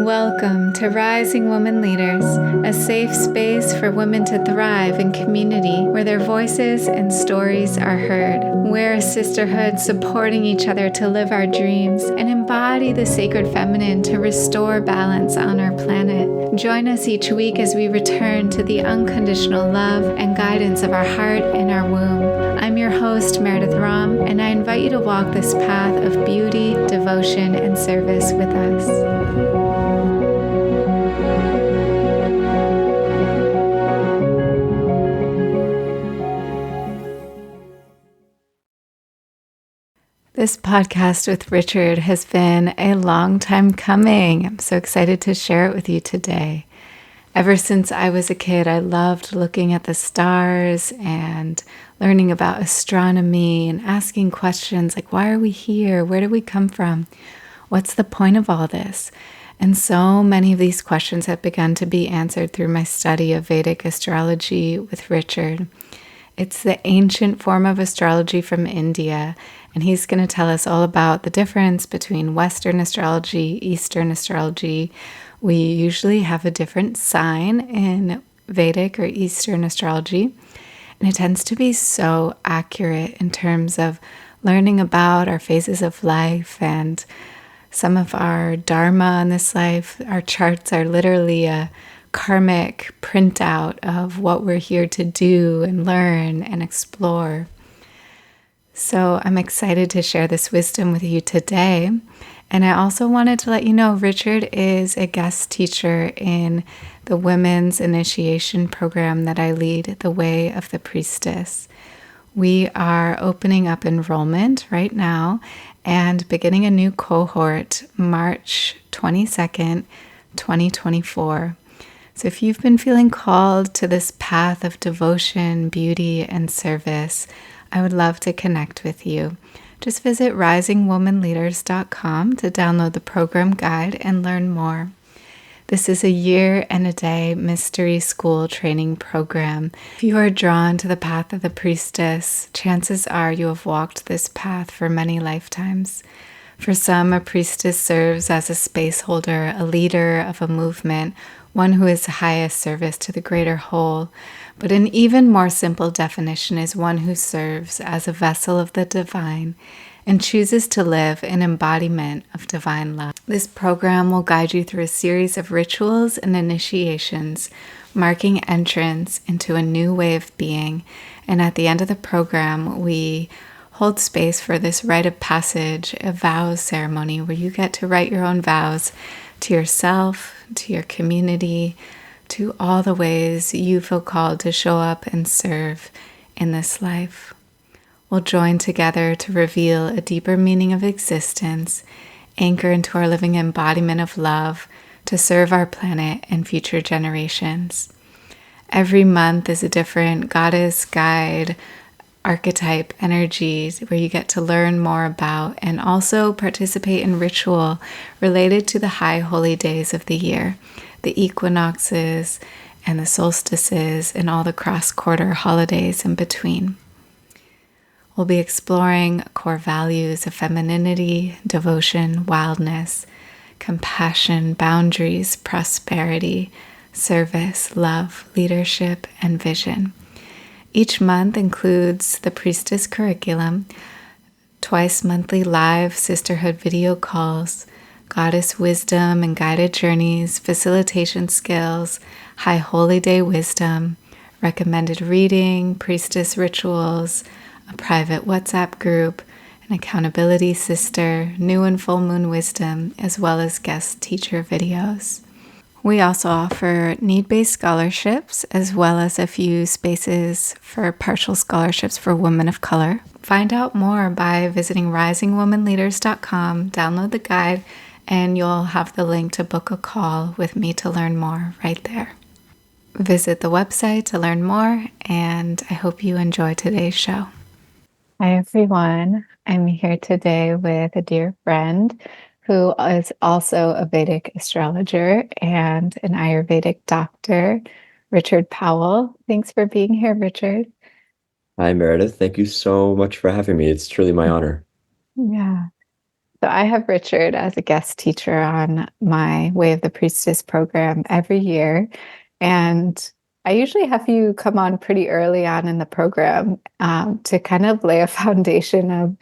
Welcome to Rising Woman Leaders, a safe space for women to thrive in community where their voices and stories are heard. We're a sisterhood supporting each other to live our dreams and embody the sacred feminine to restore balance on our planet. Join us each week as we return to the unconditional love and guidance of our heart and our womb. I'm your host, Meredith Ram, and I invite you to walk this path of beauty, devotion, and service with us. This podcast with Richard has been a long time coming. I'm so excited to share it with you today. Ever since I was a kid, I loved looking at the stars and learning about astronomy and asking questions like, why are we here? Where do we come from? What's the point of all this? And so many of these questions have begun to be answered through my study of Vedic Astrology with Richard. It's the ancient form of astrology from India, and he's going to tell us all about the difference between Western astrology, Eastern astrology. We usually have a different sign in Vedic or Eastern astrology, and it tends to be so accurate in terms of learning about our phases of life and some of our Dharma in this life. Our charts are literally a karmic printout of what we're here to do and learn and explore. So I'm excited to share this wisdom with you today. And I also wanted to let you know Richard is a guest teacher in the women's initiation program that I lead, The Way of the Priestess. We are opening up enrollment right now and beginning a new cohort March 22nd, 2024. So if you've been feeling called to this path of devotion, beauty, and service, I would love to connect with you. Just visit risingwomanleaders.com to download the program guide and learn more. This is a year and a day mystery school training program. If you are drawn to the path of the priestess, chances are you have walked this path for many lifetimes. For some, a priestess serves as a space holder, a leader of a movement, one who is highest service to the greater whole. But an even more simple definition is one who serves as a vessel of the divine and chooses to live in embodiment of divine love. This program will guide you through a series of rituals and initiations, marking entrance into a new way of being. And at the end of the program, we hold space for this rite of passage, a vows ceremony, where you get to write your own vows to yourself, to your community, to all the ways you feel called to show up and serve in this life. We'll join together to reveal a deeper meaning of existence, anchor into our living embodiment of love to serve our planet and future generations. Every month is a different goddess, guide, archetype energies where you get to learn more about and also participate in ritual related to the high holy days of the year, the equinoxes and the solstices and all the cross-quarter holidays in between. We'll be exploring core values of femininity, devotion, wildness, compassion, boundaries, prosperity, service, love, leadership, and vision. Each month includes the Priestess curriculum, twice monthly live sisterhood video calls, goddess wisdom and guided journeys, facilitation skills, high holy day wisdom, recommended reading, priestess rituals, a private WhatsApp group, an accountability sister, new and full moon wisdom, as well as guest teacher videos. We also offer need-based scholarships, as well as a few spaces for partial scholarships for women of color. Find out more by visiting risingwomanleaders.com, download the guide, and you'll have the link to book a call with me to learn more right there. Visit the website to learn more, and I hope you enjoy today's show. Hi, everyone. I'm here today with a dear friend who is also a Vedic astrologer and an Ayurvedic doctor, Richard Powell. Thanks for being here, Richard. Hi, Meredith. Thank you so much for having me. It's truly my honor. Yeah. So I have Richard as a guest teacher on my Way of the Priestess program every year. And I usually have you come on pretty early on in the program to kind of lay a foundation of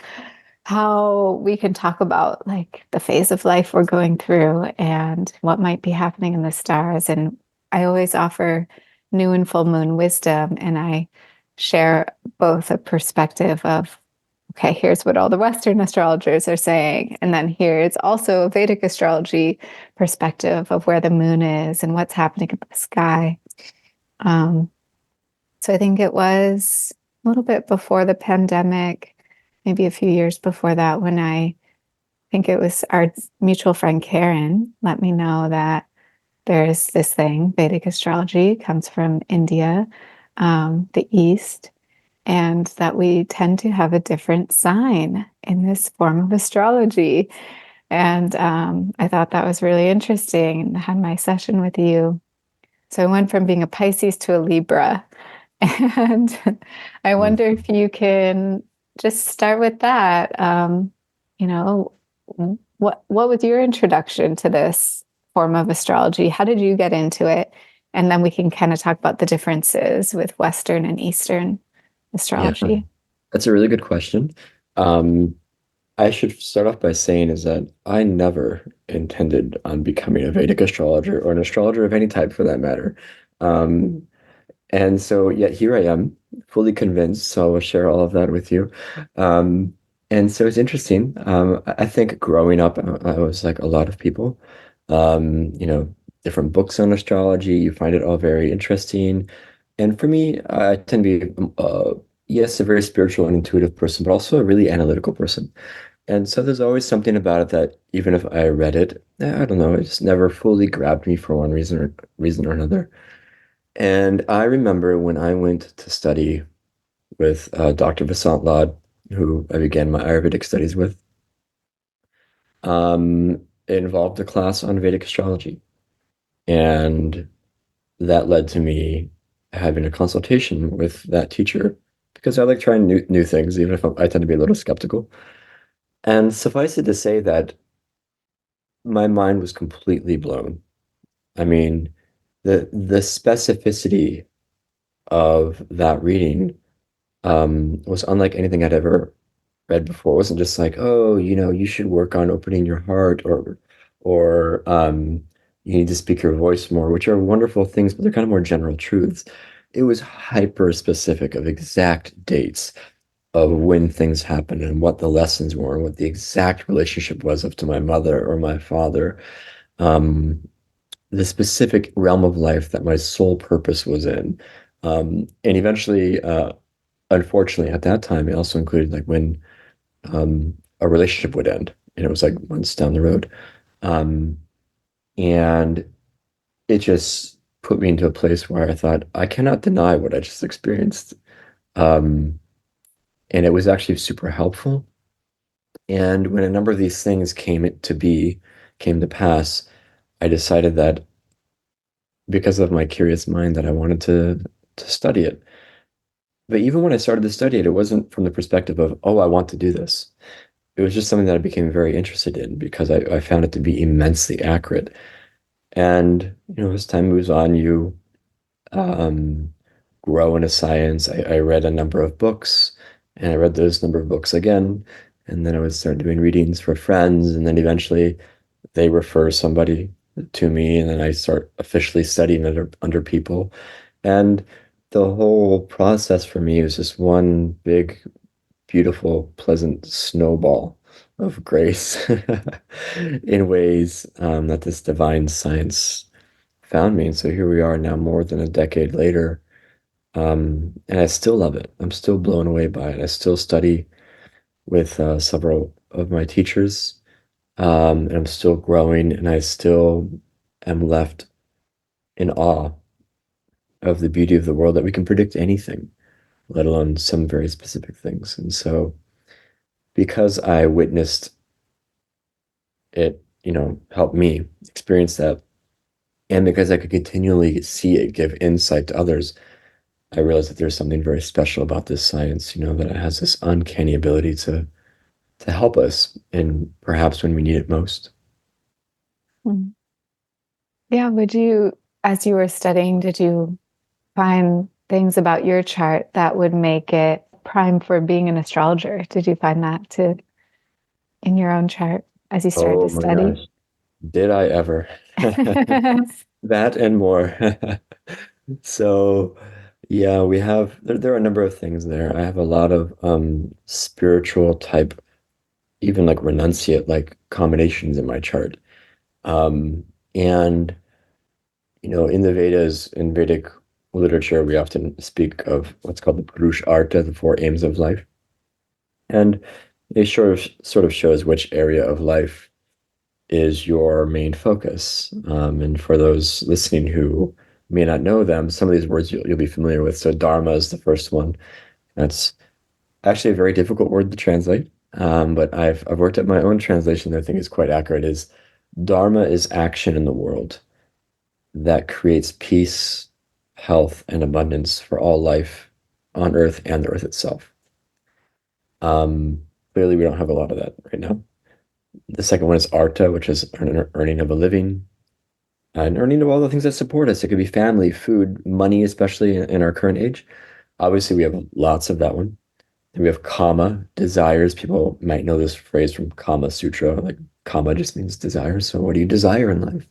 how we can talk about like the phase of life we're going through and what might be happening in the stars. And I always offer new and full moon wisdom, and I share both a perspective of, okay, here's what all the Western astrologers are saying. And then here's also a Vedic astrology perspective of where the moon is and what's happening in the sky. Um, so I think it was a little bit before the pandemic, maybe a few years before that, when I think it was our mutual friend Karen let me know that there's this thing, Vedic astrology, comes from India, the East, and that we tend to have a different sign in this form of astrology. And I thought that was really interesting and had my session with you. So I went from being a Pisces to a Libra. And I wonder if you can just start with that. You know, what was your introduction to this form of astrology? How did you get into it? And then we can kind of talk about the differences with Western and Eastern Yeah, astrology. that's a really good question. Um, I should start off by saying is that I never intended on becoming a Vedic astrologer or an astrologer of any type for that matter. Um, and so yet here I am, fully convinced, so I'll share all of that with you. Um, and so it's interesting. I think growing up, I was like a lot of people, you know, different books on astrology, you find it all very interesting. And for me, I tend to be, yes, a very spiritual and intuitive person, but also a really analytical person. And so there's always something about it that even if I read it, I don't know, it just never fully grabbed me for one reason or another. And I remember when I went to study with Dr. Vasant Lad, who I began my Ayurvedic studies with, it involved a class on Vedic astrology. And that led to me having a consultation with that teacher because I like trying new things, even if I tend to be a little skeptical. And suffice it to say that my mind was completely blown. I mean, the specificity of that reading was unlike anything I'd ever read before. It wasn't just like, oh, you know, you should work on opening your heart or you need to speak your voice more, which are wonderful things, but they're kind of more general truths. It was hyper specific of exact dates of when things happened and what the lessons were and what the exact relationship was up to my mother or my father. Um, the specific realm of life that my sole purpose was in. And eventually, unfortunately, at that time, it also included like when a relationship would end, and it was like months down the road. Um, and it just put me into a place where I thought, I cannot deny what I just experienced. Um, and it was actually super helpful. And when a number of these things came to pass, I decided that because of my curious mind that I wanted to study it. But even when I started to study it, it wasn't from the perspective of, oh, I want to do this. It was just something that I became very interested in because I found it to be immensely accurate. And, you know, as time moves on, you um, grow in a science. I read a number of books and I read those number of books again. And then I would start doing readings for friends. And then eventually they refer somebody to me. And then I start officially studying under people. And the whole process for me was just one big, beautiful, pleasant snowball of grace in ways that this divine science found me. And so here we are now, more than a decade later. And I still love it. I'm still blown away by it. I still study with several of my teachers, and I'm still growing, and I still am left in awe of the beauty of the world that we can predict anything, let alone some very specific things. And so, because I witnessed it, you know, help me experience that, and because I could continually see it give insight to others, I realized that there's something very special about this science, you know, that it has this uncanny ability to help us in perhaps when we need it most. Mm. Yeah, as you were studying, did you find things about your chart that would make it prime for being an astrologer? Did you find that too in your own chart as you started to Oh my study? gosh, did I ever? That and more. So, yeah, there are a number of things there. I have a lot of spiritual type, even like renunciate like combinations in my chart. Um, and in the Vedas, in Vedic literature, we often speak of what's called the Purush Artha, the four aims of life. And it sort of shows which area of life is your main focus. And for those listening who may not know them, some of these words you'll be familiar with. So Dharma is the first one. That's actually a very difficult word to translate. But I've worked at my own translation that I think is quite accurate. Is Dharma is action in the world that creates peace, health, and abundance for all life on Earth and the Earth itself. Um, Clearly, we don't have a lot of that right now. The second one is Artha, which is earning of a living, and earning of all the things that support us. It could be family, food, money, especially in our current age. Obviously, we have lots of that one. Then we have Kama, desires. People might know this phrase from Kama Sutra. Like Kama just means desire. So, what do you desire in life?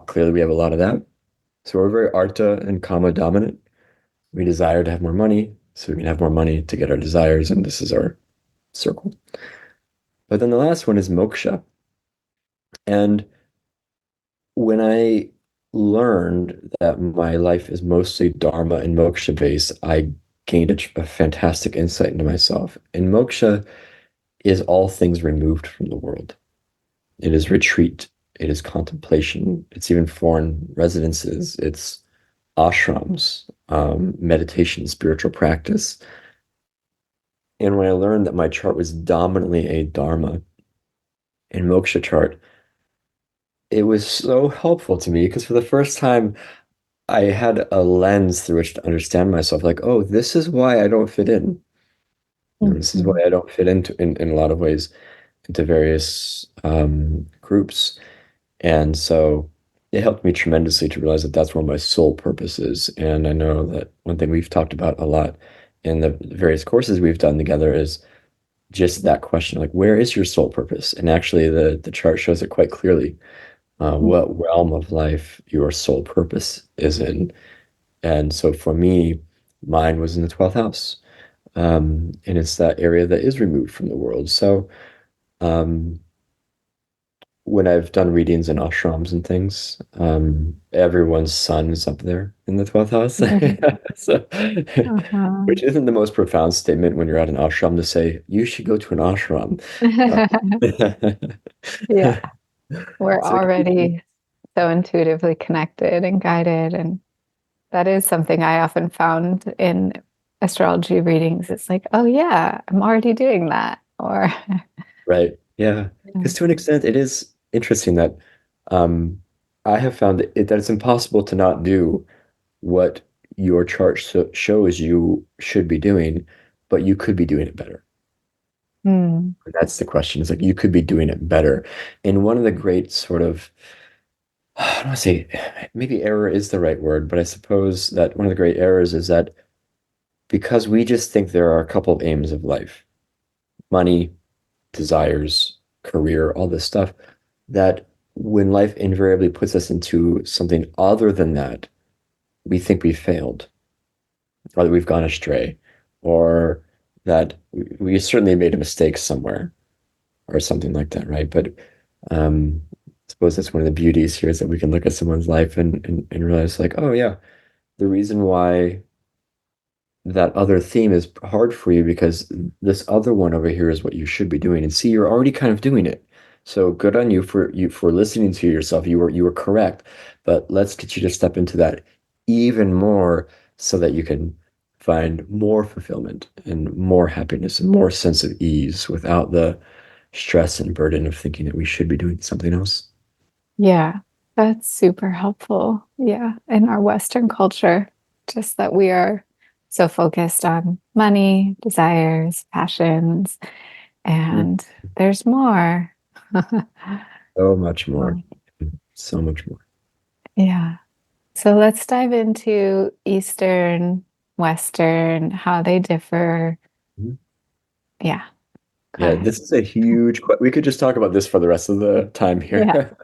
Clearly, we have a lot of that. So we're very Artha and Kama dominant. We desire to have more money, so we can have more money to get our desires, and this is our circle. But then the last one is Moksha. And when I learned that my life is mostly Dharma and Moksha based, I gained a fantastic insight into myself. And Moksha is all things removed from the world. It is retreat, it is contemplation, it's even foreign residences, it's ashrams, meditation, spiritual practice. And when I learned that my chart was dominantly a Dharma and Moksha chart, it was so helpful to me because for the first time, I had a lens through which to understand myself. Like, oh, this is why I don't fit in. And this is why Mhm. I don't fit into in a lot of ways into various groups. And so it helped me tremendously to realize that that's where my sole purpose is. And I know that one thing we've talked about a lot in the various courses we've done together is just that question, like, where is your sole purpose? And actually, the chart shows it quite clearly, what realm of life your sole purpose is in. And so for me, mine was in the 12th house. And it's that area that is removed from the world. So um, when I've done readings in ashrams and things, everyone's sun is up there in the 12th house. So, Uh-huh. which isn't the most profound statement when you're at an ashram to say, you should go to an ashram. Uh, Yeah, we're so it can be, already so intuitively connected and guided. And that is something I often found in astrology readings. It's like, oh, yeah, I'm already doing that. Or, right. Yeah. Because to an extent, it is interesting that um, I have found that it's impossible to not do what your chart shows you should be doing, but you could be doing it better. mm, That's the question. It's like you could be doing it better. And one of the great sort of, I don't want to say maybe error is the right word, but I suppose that one of the great errors is that because we just think there are a couple of aims of life, money, desires, career, all this stuff, that when life invariably puts us into something other than that, we think we failed or that we've gone astray or that we certainly made a mistake somewhere or something like that, right? But I suppose that's one of the beauties here is that we can look at someone's life and realize like, oh yeah, the reason why that other theme is hard for you because this other one over here is what you should be doing. And see, you're already kind of doing it. So good on you for listening to yourself. You were correct. But let's get you to step into that even more so that you can find more fulfillment and more happiness and more sense of ease without the stress and burden of thinking that we should be doing something else. yeah, that's super helpful. Yeah, in our Western culture, just that we are so focused on money, desires, passions, Mm. and there's more. So much more. Um, So much more. yeah. So let's dive into Eastern, Western, how they differ. Mhm. Yeah, go Yeah, ahead. this is a huge we could just talk about this for the rest of the time Yeah. here.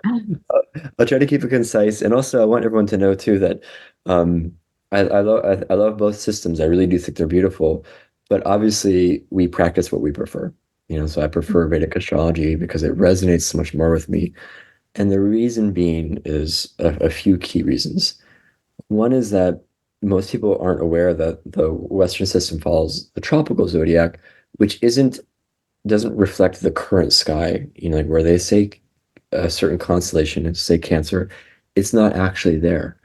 I'll try to keep it concise, and also I want everyone to know too that um, I love both systems. I really do think they're beautiful, but obviously we practice what we prefer. So I prefer Vedic astrology because it resonates so much more with me, and the reason being is a few key reasons. One is that most people aren't aware that the Western system follows the tropical zodiac, which isn't doesn't reflect the current sky. Like where they say a certain constellation and say Cancer, it's not actually there.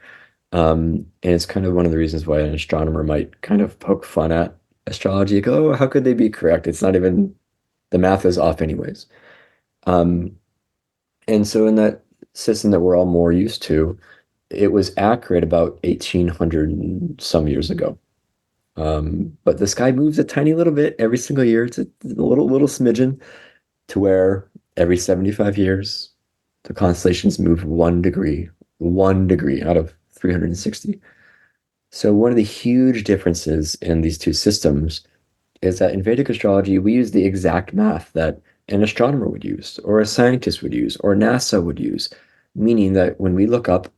And it's kind of one of the reasons why an astronomer might kind of poke fun at astrology, like, oh, how could they be correct? It's not even the math is off anyways. Um, and so in that system that we're all more used to, it was accurate about 1800 and some years ago. But the sky moves a tiny little bit every single year. It's a little smidgen to where every 75 years the constellations move 1 degree out of 360. So one of the huge differences in these two systems is that in Vedic astrology, we use the exact math that an astronomer would use, or a scientist would use, or NASA would use, meaning that when we look up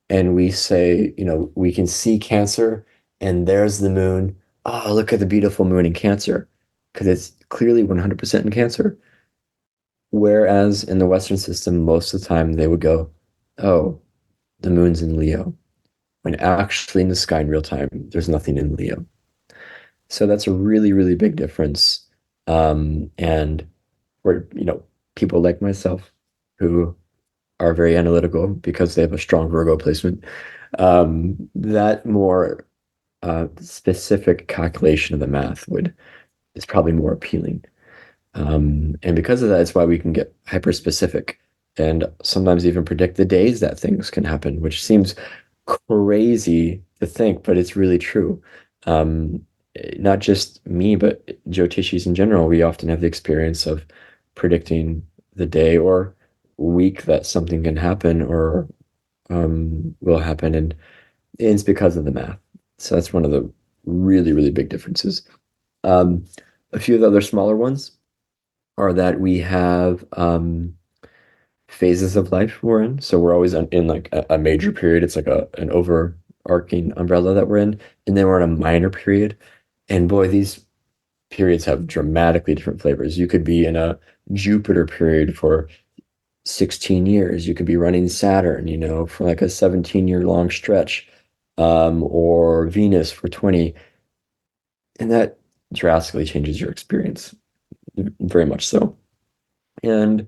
and we say, we can see Cancer and there's the moon. Oh, look at the beautiful moon in Cancer, because it's clearly 100% in Cancer. Whereas in the Western system, most of the time they would go, oh, the moon's in Leo, when actually in the sky in real time, there's nothing in Leo. So that's a really, really big difference. And where, people like myself who are very analytical because they have a strong Virgo placement, that more specific calculation of the math would is probably more appealing. And because of that, it's why we can get hyper specific and sometimes even predict the days that things can happen, which seems crazy to think, but it's really true. Um, Not just me, but Jyotishis in general, we often have the experience of predicting the day or week that something can happen or will happen, and it's because of the math. So that's one of the really, really big differences. Um, a few of the other smaller ones are that we have phases of life we're in. So we're always in like a major period. It's like an overarching umbrella that we're in. And then we're in a minor period. And boy, these periods have dramatically different flavors. You could be in a Jupiter period for 16 years. You could be running Saturn, for like a 17-year long stretch, or Venus for 20. And that drastically changes your experience, very much so. And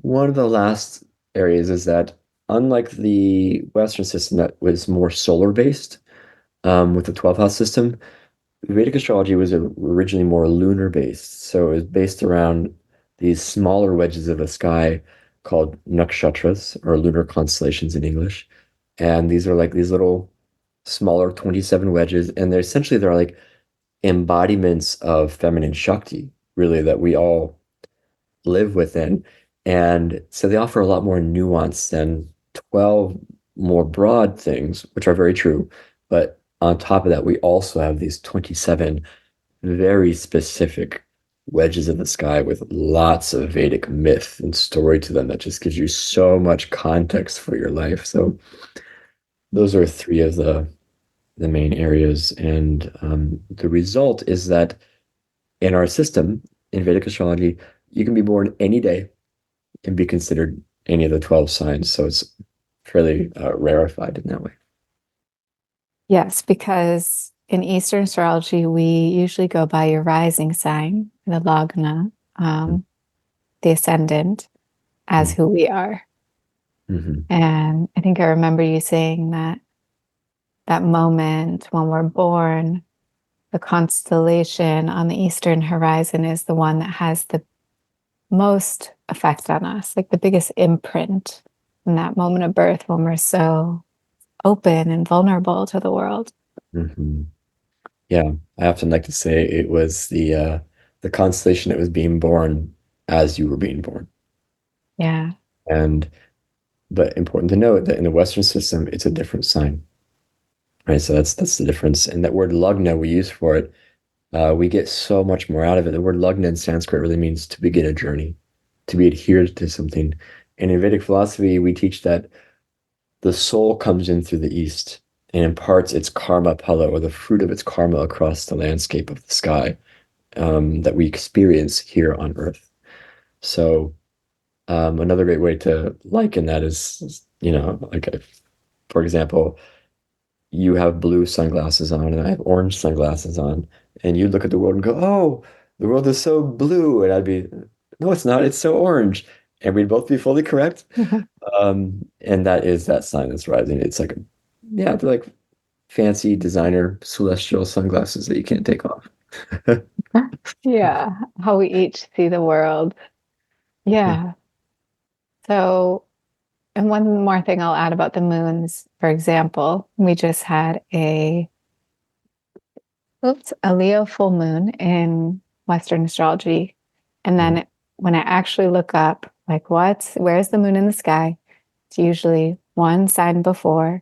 one of the last areas is that unlike the Western system that was more solar based, with the 12 house system, Vedic astrology was originally more lunar based. So it was based around these smaller wedges of the sky called nakshatras or lunar constellations in English. And these are like these little smaller 27 wedges. And they're like embodiments of feminine Shakti, really, that we all live within. And so they offer a lot more nuance than 12 more broad things, which are very true. But on top of that, we also have these 27 very specific wedges of the sky with lots of Vedic myth and story to them that just gives you so much context for your life. So those are three of the main areas. And the result is that in our system, in Vedic astrology, you can be born any day and be considered any of the 12 signs. So it's fairly rarefied in that way. Yes, because in Eastern astrology, we usually go by your rising sign, the lagna, the ascendant, as who we are. Mm-hmm. And I think I remember you saying that that moment when we're born, the constellation on the eastern horizon is the one that has the most effect on us, like the biggest imprint in that moment of birth when we're so open and vulnerable to the world. Mm-hmm. Yeah, I often like to say it was the constellation that was being born as you were being born. Yeah. And but important to note that in the Western system, it's a different sign, right? So that's the difference. And that word lugna we use for it, we get so much more out of it. The word lugna in Sanskrit really means to begin a journey, to be adhered to something. And in Vedic philosophy, we teach that the soul comes in through the east and imparts its karma phala, or the fruit of its karma, across the landscape of the sky, that we experience here on Earth. So another great way to liken that is, like for example, you have blue sunglasses on and I have orange sunglasses on, and you look at the world and go, "Oh, the world is so blue," and I'd be, "No, it's not. It's so orange," and we'd both be fully correct. And that is that sign that's rising. It's like, yeah, they're like fancy designer celestial sunglasses that you can't take off. Yeah, how we each see the world. Yeah. Yeah. So, and one more thing I'll add about the moons, for example, we just had a Leo full moon in Western astrology. And Mhm. then when I actually look up, like, where's the moon in the sky? It's usually one sign before,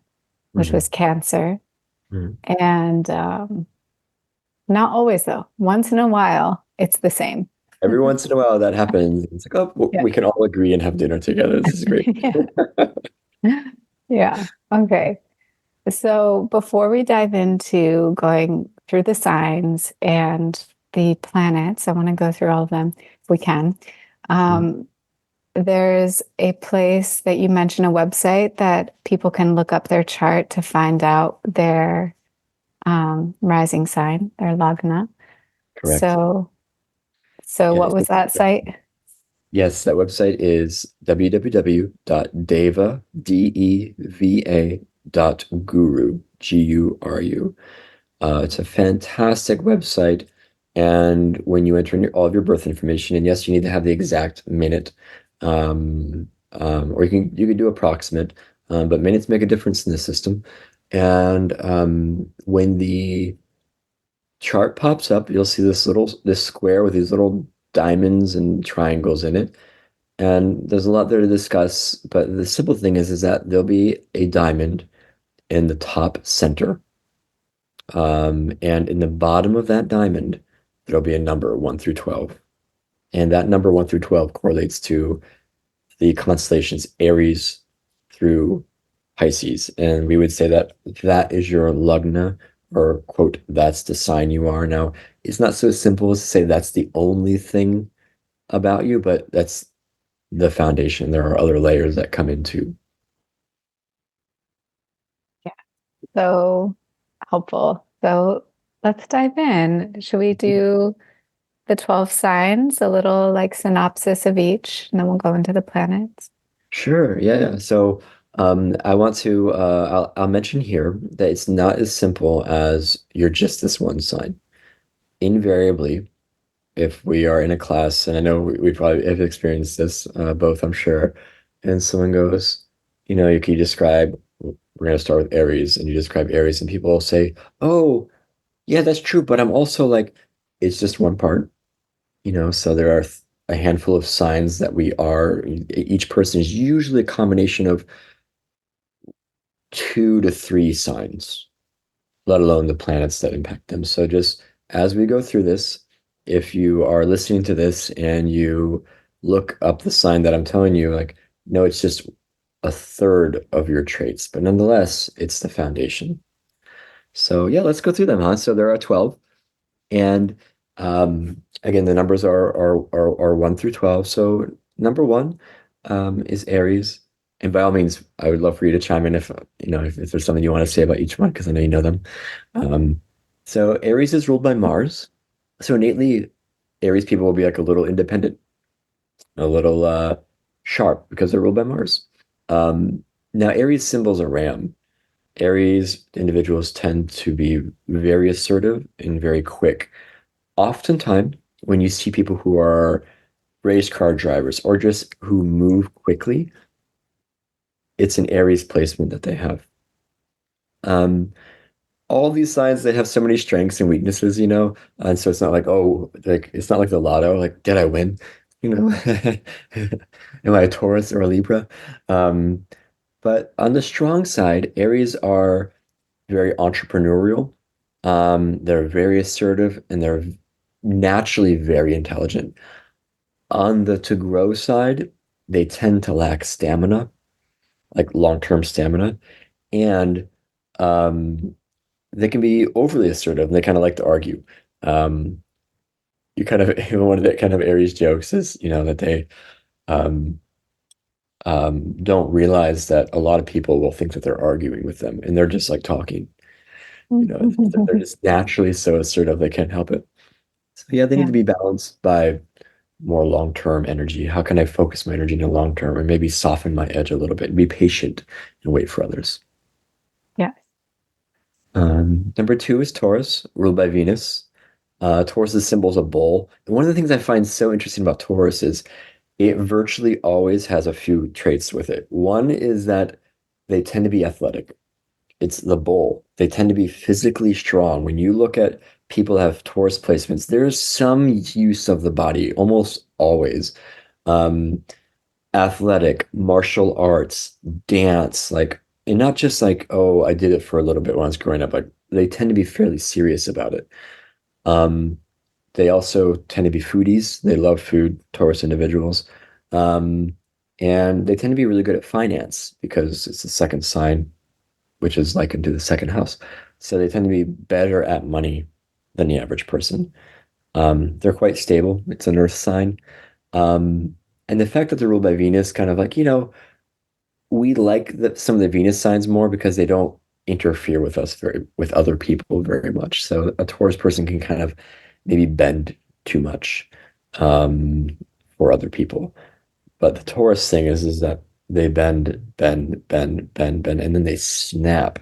which Mhm. was Cancer. Mhm. And not always, though. Once in a while, it's the same. Every once in a while that happens. It's like, oh, Yeah. we can all agree and have dinner together. This is great. Yeah. Yeah. Okay. So before we dive into going through the signs and the planets, I want to go through all of them if we can. Mhm. Um, there's a place that you mentioned, a website that people can look up their chart to find out their rising sign, their lagna. Correct. So, so Yeah. what was that site? Yes, that website is www.deva, DEVA, .guru, GURU. It's a fantastic website. And when you enter in all of your birth information, and yes, you need to have the exact minute, or you can do approximate, but minutes make a difference in the system. And when the chart pops up, you'll see this square with these little diamonds and triangles in it. And there's a lot there to discuss, but the simple thing is that there'll be a diamond in the top center. And in the bottom of that diamond, there'll be a number 1 through 12. And that number 1 through 12 correlates to the constellations Aries through Pisces. And we would say that that is your lugna, or quote, that's the sign you are. Now, it's not so simple as to say that's the only thing about you, but that's the foundation. There are other layers that come into. Yeah, so helpful. So let's dive in. Should we do the 12 signs, a little like synopsis of each, and then we'll go into the planets? Sure, yeah, yeah. So I want to I'll mention here that it's not as simple as you're just this one sign. Invariably, if we are in a class, and I know we probably have experienced this both, I'm sure, and someone goes, can you describe, we're going to start with Aries, and you describe Aries, and people will say, "Oh, yeah, that's true, but I'm also like, it's just one part." So there are a handful of signs that we are, each person is usually a combination of 2 to 3 signs, let alone the planets that impact them. So just as we go through this, if you are listening to this and you look up the sign that I'm telling you, like, no, it's just a third of your traits, but nonetheless, it's the foundation. So yeah, let's go through them, huh? So there are 12. And again, the numbers are 1 through 12. So number one is Aries. And by all means, I would love for you to chime in if there's something you want to say about each one, because I know you know them. Um, so Aries is ruled by Mars. So innately, Aries people will be like a little independent, a little sharp because they're ruled by Mars. Now, Aries symbol's a ram. Aries individuals tend to be very assertive and very quick. Oftentimes, when you see people who are race car drivers or just who move quickly, it's an Aries placement that they have. Um, all these signs, they have so many strengths and weaknesses, and so it's not like, oh, like it's not like the lotto, like did I win? You know, am I a Taurus or a Libra? Um, but on the strong side, Aries are very entrepreneurial. They're very assertive and they're naturally very intelligent. On the to grow side, they tend to lack stamina, like long-term stamina, and um, they can be overly assertive and they kind of like to argue. Um, you kind of one of the kind of Aries jokes is, that they um, don't realize that a lot of people will think that they're arguing with them and they're just like talking. They're just naturally so assertive they can't help it. So yeah, they need Yeah. to be balanced by more long-term energy. How can I focus my energy in the long term and maybe soften my edge a little bit and be patient and wait for others? Yeah. Number two is Taurus, ruled by Venus. Taurus symbols a bull. And one of the things I find so interesting about Taurus is it virtually always has a few traits with it. One is that they tend to be athletic. It's the bull. They tend to be physically strong. When you look at people that have Taurus placements, there's some use of the body, almost always. Um, Athletic, martial arts, dance, like, and not just like, oh, I did it for a little bit when I was growing up. Like, they tend to be fairly serious about it. Um, they also tend to be foodies. They love food, Taurus individuals. Um, and they tend to be really good at finance because it's the second sign, which is likened to the second house. So they tend to be better at money than the average person. They're quite stable. It's an earth sign. Um, and the fact that they're ruled by Venus, kind of like, we like some of the Venus signs more because they don't interfere with us with other people very much. So a Taurus person can kind of maybe bend too much um, for other people. But the Taurus thing is that they bend, bend, bend, bend, bend, and then they snap,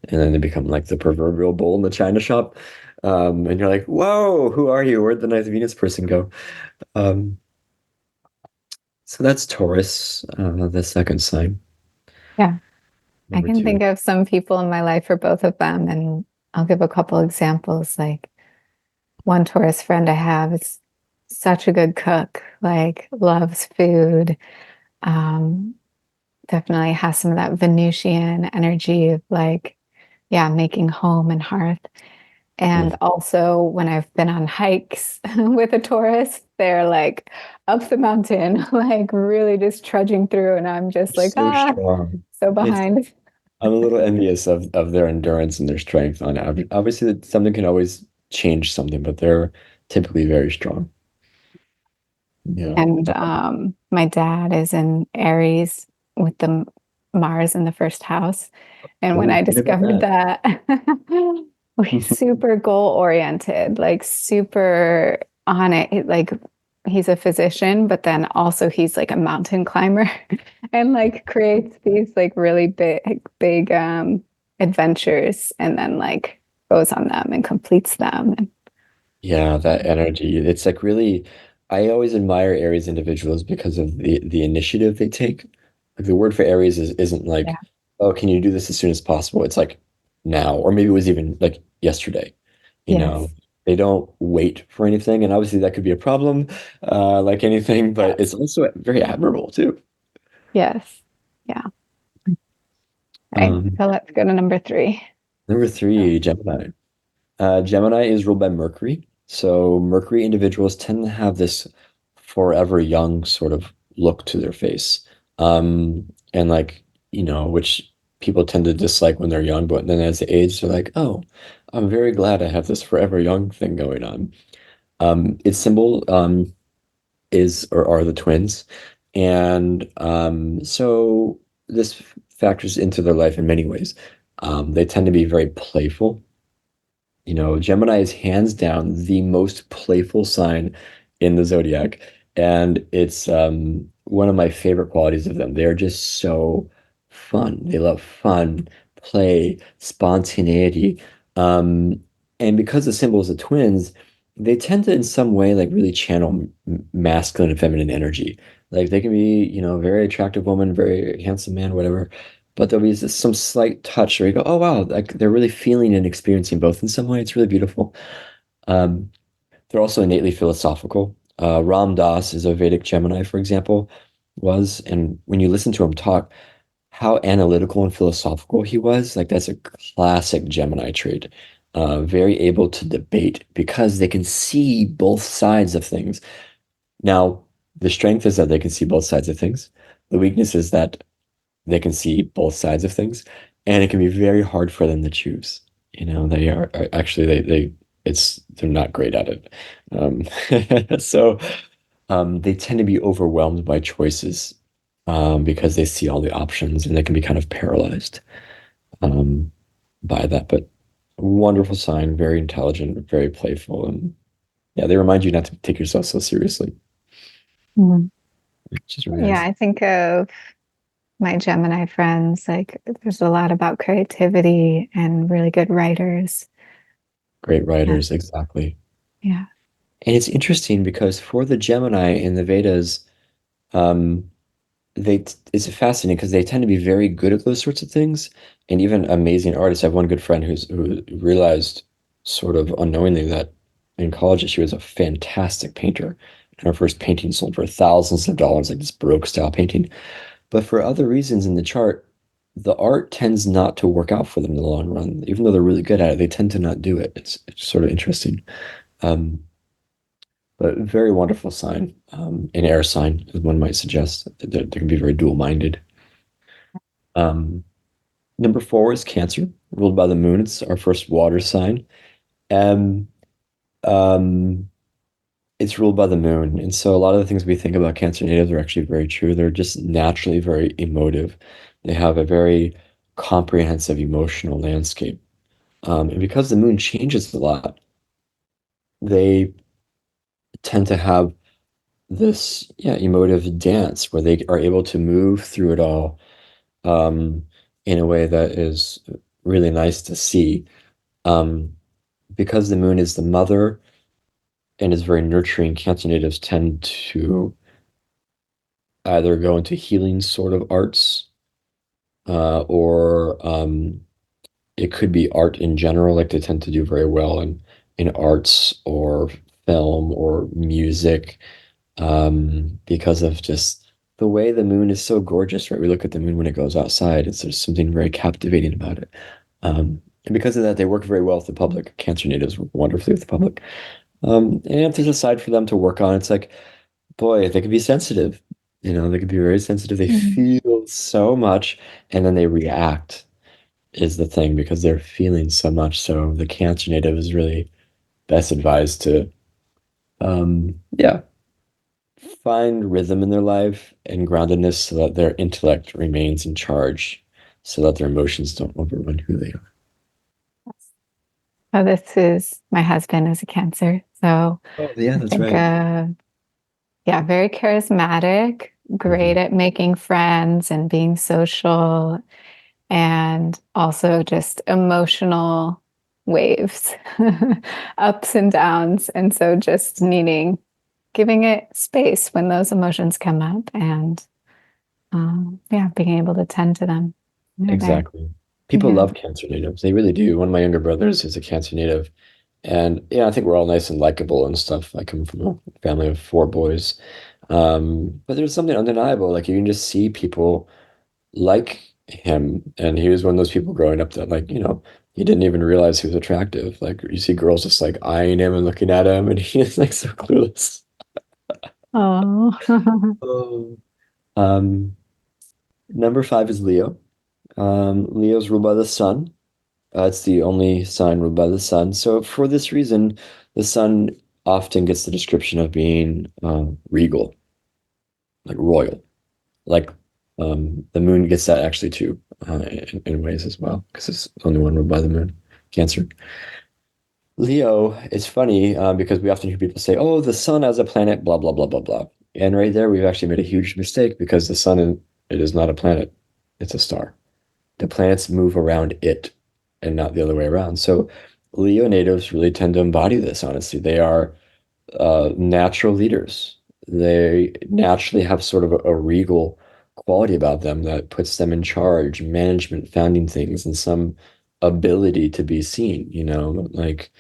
and then they become like the proverbial bull in the china shop. And you're like, whoa, who are you? Where'd the nice Venus person go? Um, so that's Taurus, the second sign, Yeah. I number can think two. of some people in my life for both of them, and I'll give a couple examples. Like one Taurus friend I have is such a good cook, like loves food. Um, Definitely has some of that Venusian energy of like, yeah, making home and hearth. And Mm, also, when I've been on hikes with a Taurus, they're like up the mountain, like really just trudging through, and I'm just like, so ah, strong. so It's behind. I'm a little envious of their endurance and their strength on it. Obviously, something can always change something, but they're typically very strong. Yeah. And my dad is in Aries with the Mars in the first house. And when Oh, I what about discovered that? that, he's super goal oriented, like super on it. Like he's a physician, but then also he's like a mountain climber and like creates these like really big adventures and then like goes on them and completes them. And Yeah, that energy. It's like really, I always admire Aries individuals because of the initiative they take. Like the word for Aries isn't yeah. like, oh, can you do this as soon as possible? It's like now, or maybe it was even like yesterday. You know, Yes. they don't wait for anything, and obviously that could be a problem, like anything, but Yes. it's also very admirable too. Yes. Yeah. Okay. Um, So let's go to number three. Number three, Gemini. Gemini is ruled by Mercury. So Mercury individuals tend to have this forever young sort of look to their face. And like, which people tend to dislike when they're young, but then as they age, they're like, oh, I'm very glad I have this forever young thing going on. Its symbol is or are the twins. And so this factors into their life in many ways. They tend to be very playful. Gemini is hands down the most playful sign in the zodiac, and it's one of my favorite qualities of them. They're just so fun. They love fun, play, spontaneity, um, and because the symbol is the twins, they tend to, in some way, like really channel masculine and feminine energy. Like they can be, very attractive woman, very handsome man, whatever, but there'll be some slight touch where you go, oh wow, like they're really feeling and experiencing both in some way. It's really beautiful. Um, they're also innately philosophical. Ram Dass is a Vedic Gemini, for example, was, and when you listen to him talk, how analytical and philosophical he was, like that's a classic Gemini trait. Very able to debate because they can see both sides of things. Now, the strength is that they can see both sides of things. The weakness is that they can see both sides of things, and it can be very hard for them to choose. They are actually they're not great at it. Um, so they tend to be overwhelmed by choices because they see all the options and they can be kind of paralyzed um, by that. But wonderful sign, very intelligent, very playful, and yeah, they remind you not to take yourself so seriously, Mm. which is really Yeah, nice. I think of my Gemini friends, like there's a lot about creativity and really good writers. Great Yeah. writers, exactly. Yeah. And it's interesting because for the Gemini in the Vedas, um, it's fascinating because they tend to be very good at those sorts of things and even amazing artists. I have one good friend who realized sort of unknowingly that in college she was a fantastic painter. And her first painting sold for thousands of dollars, like this Baroque style painting. But for other reasons in the chart, the art tends not to work out for them in the long run. Even though they're really good at it, they tend to not do it. It's sort of interesting. Um, but very wonderful sign. An air sign, as one might suggest. They can be very dual-minded. Um, Number four is Cancer, ruled by the moon. It's our first water sign. And um, it's ruled by the moon. And so a lot of the things we think about Cancer natives are actually very true. They're just naturally very emotive. They have a very comprehensive emotional landscape. And because the moon changes a lot, they tend to have this, yeah, emotive dance where they are able to move through it all um, in a way that is really nice to see. Um, because the moon is the mother and is very nurturing, Cancer natives tend to either go into healing sort of arts or it could be art in general. Like they tend to do very well in arts or film or music because of just the way the moon is so gorgeous, right? We look at the moon when it goes outside. There's something very captivating about it. And because of that, they work very well with the public. Cancer natives work wonderfully with the public. And if there's a side for them to work on, it's like, boy, they can be sensitive. They can be very sensitive. They Mhm. feel so much, and then they react is the thing because they're feeling so much. So the Cancer native is really best advised to, yeah, find rhythm in their life and groundedness so that their intellect remains in charge, so that their emotions don't overrun who they are. So this is my husband is a Cancer. So Oh, yeah, I that's think, right. yeah, very charismatic, great Mhm. at making friends and being social, and also just emotional waves, ups and downs. And so just giving it space when those emotions come up and yeah, being able to tend to them. They're there. Exactly. People Yeah. love Cancer natives. They really do. One of my younger brothers is a Cancer native. And yeah, I think we're all nice and likable and stuff. I come from a family of four boys. But there's something undeniable. Like you can just see people like him. And he was one of those people growing up that he didn't even realize he was attractive. Like you see girls just like eyeing him and looking at him and he is like so clueless. Oh. Oh. Um, Number five is Leo. Leo's ruled by the sun. It's the only sign ruled by the sun. So for this reason, the sun often gets the description of being regal, like royal. Like the moon gets that actually too, in ways as well, because it's the only one ruled by the moon, Cancer. Leo is funny because we often hear people say, "Oh, the sun as a planet, blah blah blah blah blah," and right there we've actually made a huge mistake because the sun it is not a planet; it's a star. The planets move around it and not the other way around. So Leo natives really tend to embody this, honestly. They are natural leaders. They naturally have sort of a regal quality about them that puts them in charge, management, founding things, and some ability to be seen, like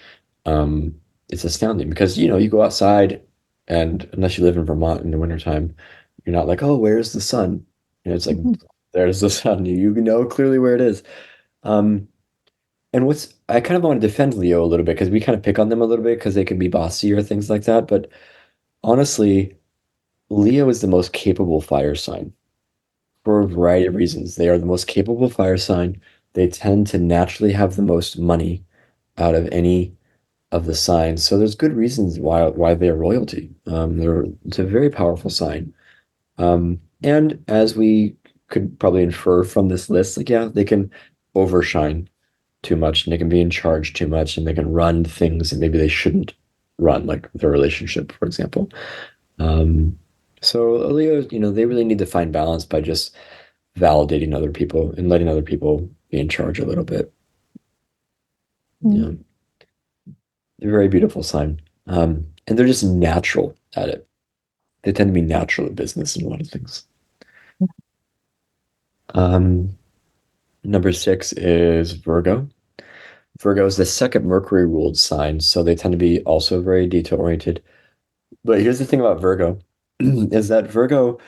um, it's astounding because, you go outside and unless you live in Vermont in the wintertime, you're not like, oh, where's the sun? It's like, there's the sun. You know clearly where it is. Um, and I kind of want to defend Leo a little bit because we kind of pick on them a little bit because they can be bossy or things like that. But honestly, Leo is the most capable fire sign for a variety of reasons. They are the most capable fire sign. They tend to naturally have the most money out of any of the signs. So there's good reasons why they're royalty. It's a very powerful sign. And as we could probably infer from this list, like yeah, they can overshine too much and they can be in charge too much and they can run things that maybe they shouldn't run, like their relationship, for example. Um, so Leo, they really need to find balance by just validating other people and letting other people be in charge a little bit. Yeah, they're a very beautiful sign. And they're just natural at it. They tend to be natural at business and a lot of things. Um, Number 6 is Virgo. Virgo is the second Mercury ruled sign, so they tend to be also very detail oriented. But here's the thing about Virgo is that Virgo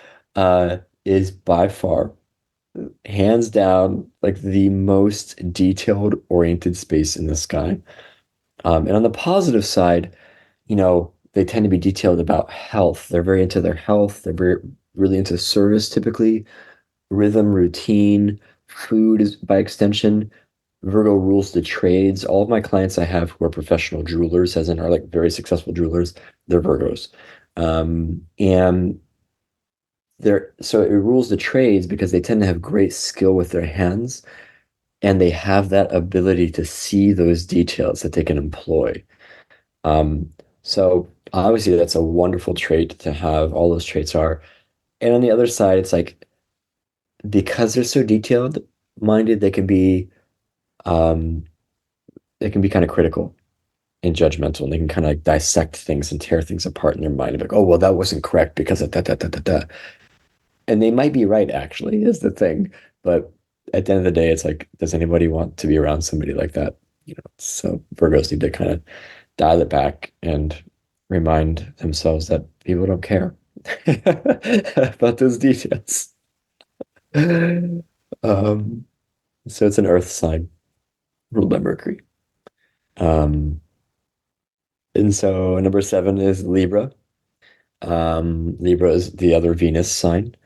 is by far, hands down, like the most detailed oriented space in the sky. And on the positive side, they tend to be detailed about health. They're very into their health. They're very really into service typically, rhythm, routine, food is by extension. Virgo rules the trades. All of my clients I have who are professional jewelers, as in are like very successful jewelers, they're Virgos. And so it rules the trades because they tend to have great skill with their hands and they have that ability to see those details that they can employ. Um, so obviously that's a wonderful trait to have. All those traits are. And on the other side, it's like because they're so detailed minded, um, they can be kind of critical and judgmental, and they can kind of like dissect things and tear things apart in their mind. Like, oh, well, that wasn't correct because of da da da da da. And they might be right, actually, is the thing. But at the end of the day, it's like, does anybody want to be around somebody like that? So Virgos need to kind of dial it back and remind themselves that people don't care about those details. Um, so it's an earth sign ruled by Mercury. Um, and so number 7 is Libra. Libra is the other Venus sign.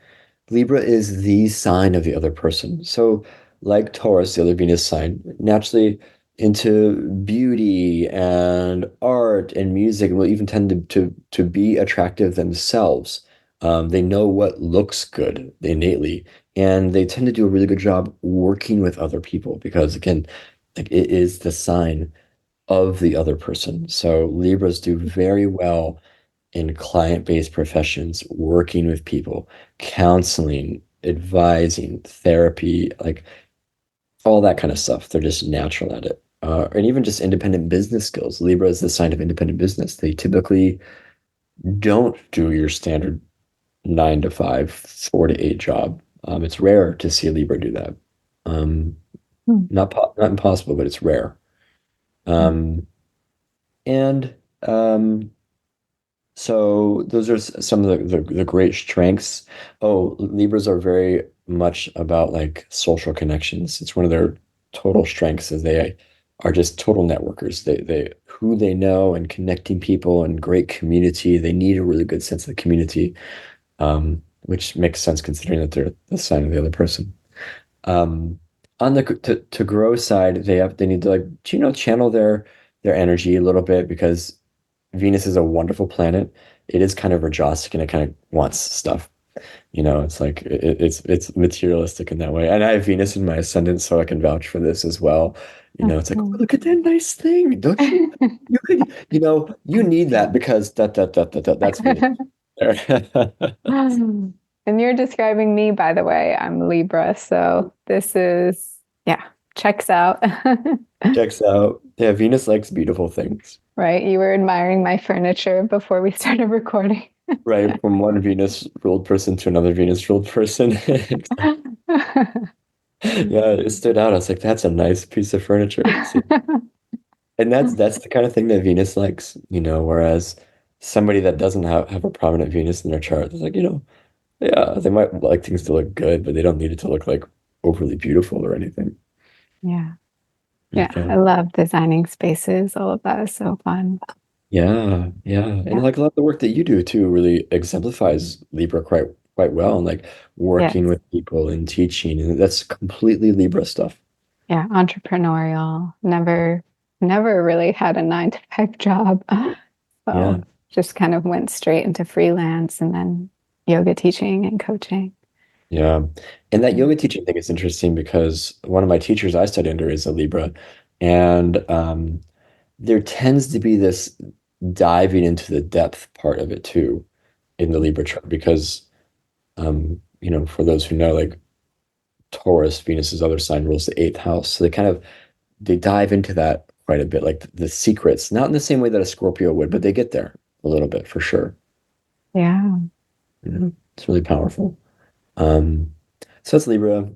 Libra is the sign of the other person. So, like Taurus, the other Venus sign, naturally into beauty and art and music, and will even tend to be attractive themselves. They know what looks good innately, and they tend to do a really good job working with other people because, again, like it is the sign of the other person. So Libras do very well in client-based professions, working with people, counseling, advising, therapy, like all that kind of stuff. They're just natural at it. And even just independent business skills. Libra is the sign of independent business. They typically don't do your standard 9 to 5, 4 to 8 job. It's rare to see a Libra do that. Um, not impossible, but it's rare. Um, and So those are some of the great strengths. Oh, Libras are very much about like social connections. It's one of their total strengths is they are just total networkers. They who they know and connecting people and great community. They need a really good sense of the community, which makes sense considering that they're the sign of the other person. Um, on the to grow side, they need to like channel their energy a little bit because Venus is a wonderful planet. It is kind of Rajasic and it kind of wants stuff. It's like it's materialistic in that way. And I have Venus in my ascendant, so I can vouch for this as well. It's like, oh, look at that nice thing. Don't you? You could, you need that because that's Venus there. And you're describing me, by the way. I'm Libra, so this is, yeah, checks out. Checks out. Yeah, Venus likes beautiful things. Right? You were admiring my furniture before we started recording. Right, from one Venus ruled person to another Venus ruled person. Yeah, it stood out. I was like, that's a nice piece of furniture. See? And that's the kind of thing that Venus likes, whereas somebody that doesn't have a prominent Venus in their chart is like, yeah, they might like things to look good, but they don't need it to look like overly beautiful or anything. Yeah. Yeah. Okay. I love designing spaces. All of that is so fun. Yeah, yeah. And Yeah. like a lot of the work that you do too really exemplifies Libra quite well and like working Yes. with people and teaching. And that's completely Libra stuff. Yeah. Entrepreneurial. Never really had a 9 to 5 job. So Yeah. just kind of went straight into freelance and then yoga teaching and coaching. Yeah. And that Yeah. yoga teaching thing is interesting because one of my teachers I studied under is a Libra. And there tends to be this diving into the depth part of it too in the Libra chart because for those who know, like Taurus, Venus's other sign rules the eighth house. So they dive into that quite a bit, like the secrets, not in the same way that a Scorpio would, but they get there a little bit for sure. Yeah. It's really powerful. Um, so that's Libra.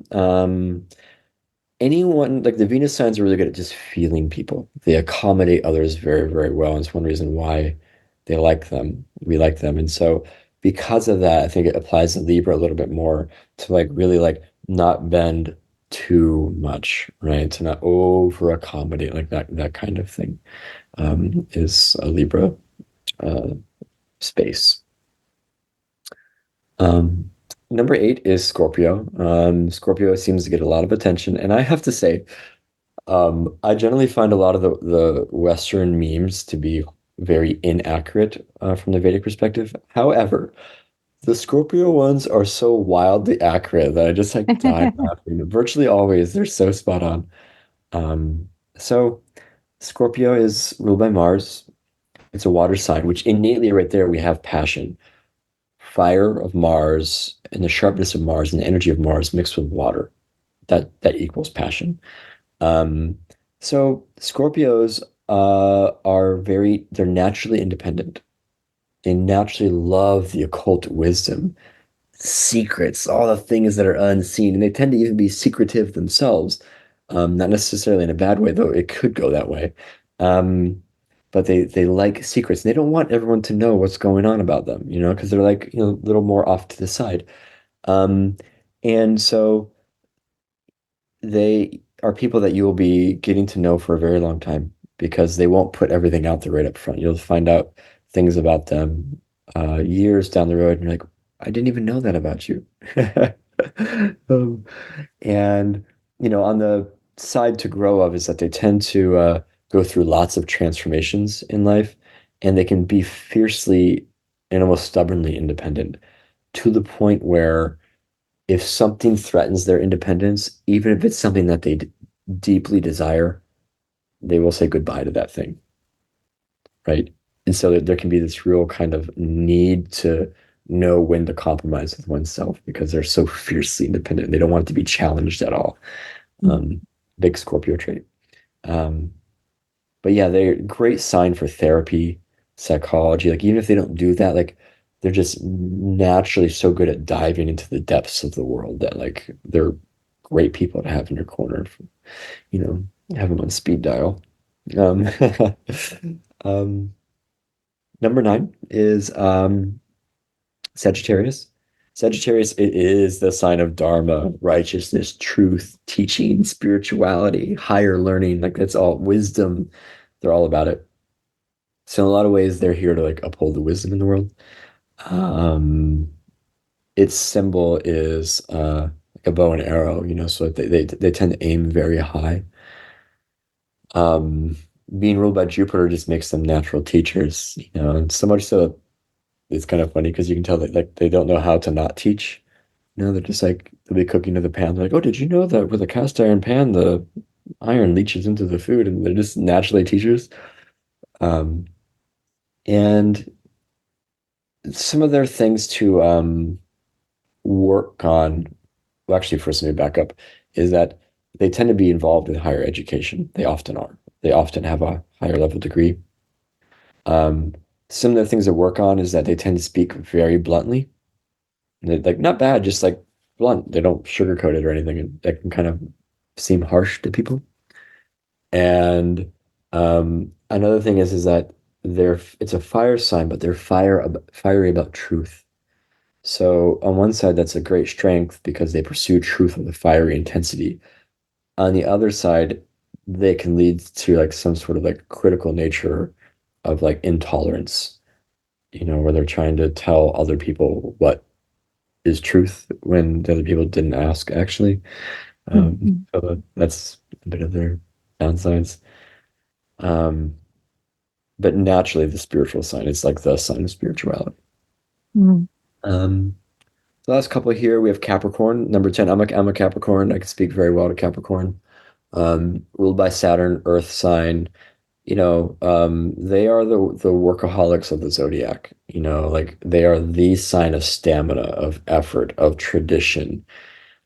Anyone like the Venus signs are really good at just feeling people. They accommodate others very, very well. And it's one reason why they like them. We like them. And so because of that, I think it applies to Libra a little bit more to like really like not bend too much, right? To not over accommodate like that kind of thing is a Libra uh, space. Um, number 8 is Scorpio. Scorpio seems to get a lot of attention, and I have to say, I generally find a lot of the Western memes to be very inaccurate from the Vedic perspective. However, the Scorpio ones are so wildly accurate that I just like die laughing. Virtually always, they're so spot on. Um, so Scorpio is ruled by Mars. It's a water sign, which innately right there we have passion. Fire of Mars and the sharpness of Mars and the energy of Mars mixed with water. That equals passion. Um, so Scorpios they're naturally independent. They naturally love the occult wisdom, secrets, all the things that are unseen, and they tend to even be secretive themselves. Not necessarily in a bad way, though it could go that way. Um, but they like secrets. And they don't want everyone to know what's going on about them, because they're like, a little more off to the side. Um, and so they are people that you will be getting to know for a very long time because they won't put everything out there right up front. You'll find out things about them years down the road, and you're like, I didn't even know that about you. Um, and on the side to grow of is that they tend to go through lots of transformations in life, and they can be fiercely and almost stubbornly independent to the point where if something threatens their independence, even if it's something that they deeply desire, they will say goodbye to that thing, right? And so there can be this real kind of need to know when to compromise with oneself because they're so fiercely independent. They don't want to be challenged at all. Um, Big Scorpio trait. Um, but yeah, they're a great sign for therapy, psychology. Like even if they don't do that, like they're just naturally so good at diving into the depths of the world that like they're great people to have in your corner. You have them on speed dial. Um, um, number 9 is Sagittarius. Sagittarius, it is the sign of Dharma, righteousness, truth, teaching, spirituality, higher learning. Like that's all wisdom. They're all about it. So in a lot of ways, they're here to like uphold the wisdom in the world. Um, its symbol is like a bow and arrow, so they tend to aim very high. Um, Being ruled by Jupiter just makes them natural teachers, and so much so it's kind of funny because you can tell that like they don't know how to not teach. They're just like they'll be cooking to the pan. They're like, oh, did you know that with a cast iron pan, the iron leaches into the food, and they're just naturally teachers. Um, and some of their things to work on, well, actually, first let me back up, is that they tend to be involved in higher education. They often are. They often have a higher level degree. Um, Some of the things to work on is that they tend to speak very bluntly. And they're, like, not bad, just like blunt. They don't sugarcoat it or anything. And that can kind of seem harsh to people. And another thing is that it's a fire sign, but they're fiery about truth. So on one side, that's a great strength because they pursue truth with a fiery intensity. On the other side, they can lead to like some sort of like critical nature of like intolerance, where they're trying to tell other people what is truth when the other people didn't ask, actually. Mhm. So that's a bit of their downsides. Um, but naturally, the spiritual sign is like the sign of spirituality. Mhm. Um, the last couple here, we have Capricorn, number 10. I'm a Capricorn. I can speak very well to Capricorn. Ruled by Saturn, Earth sign. They are the workaholics of the zodiac. Like they are the sign of stamina, of effort, of tradition,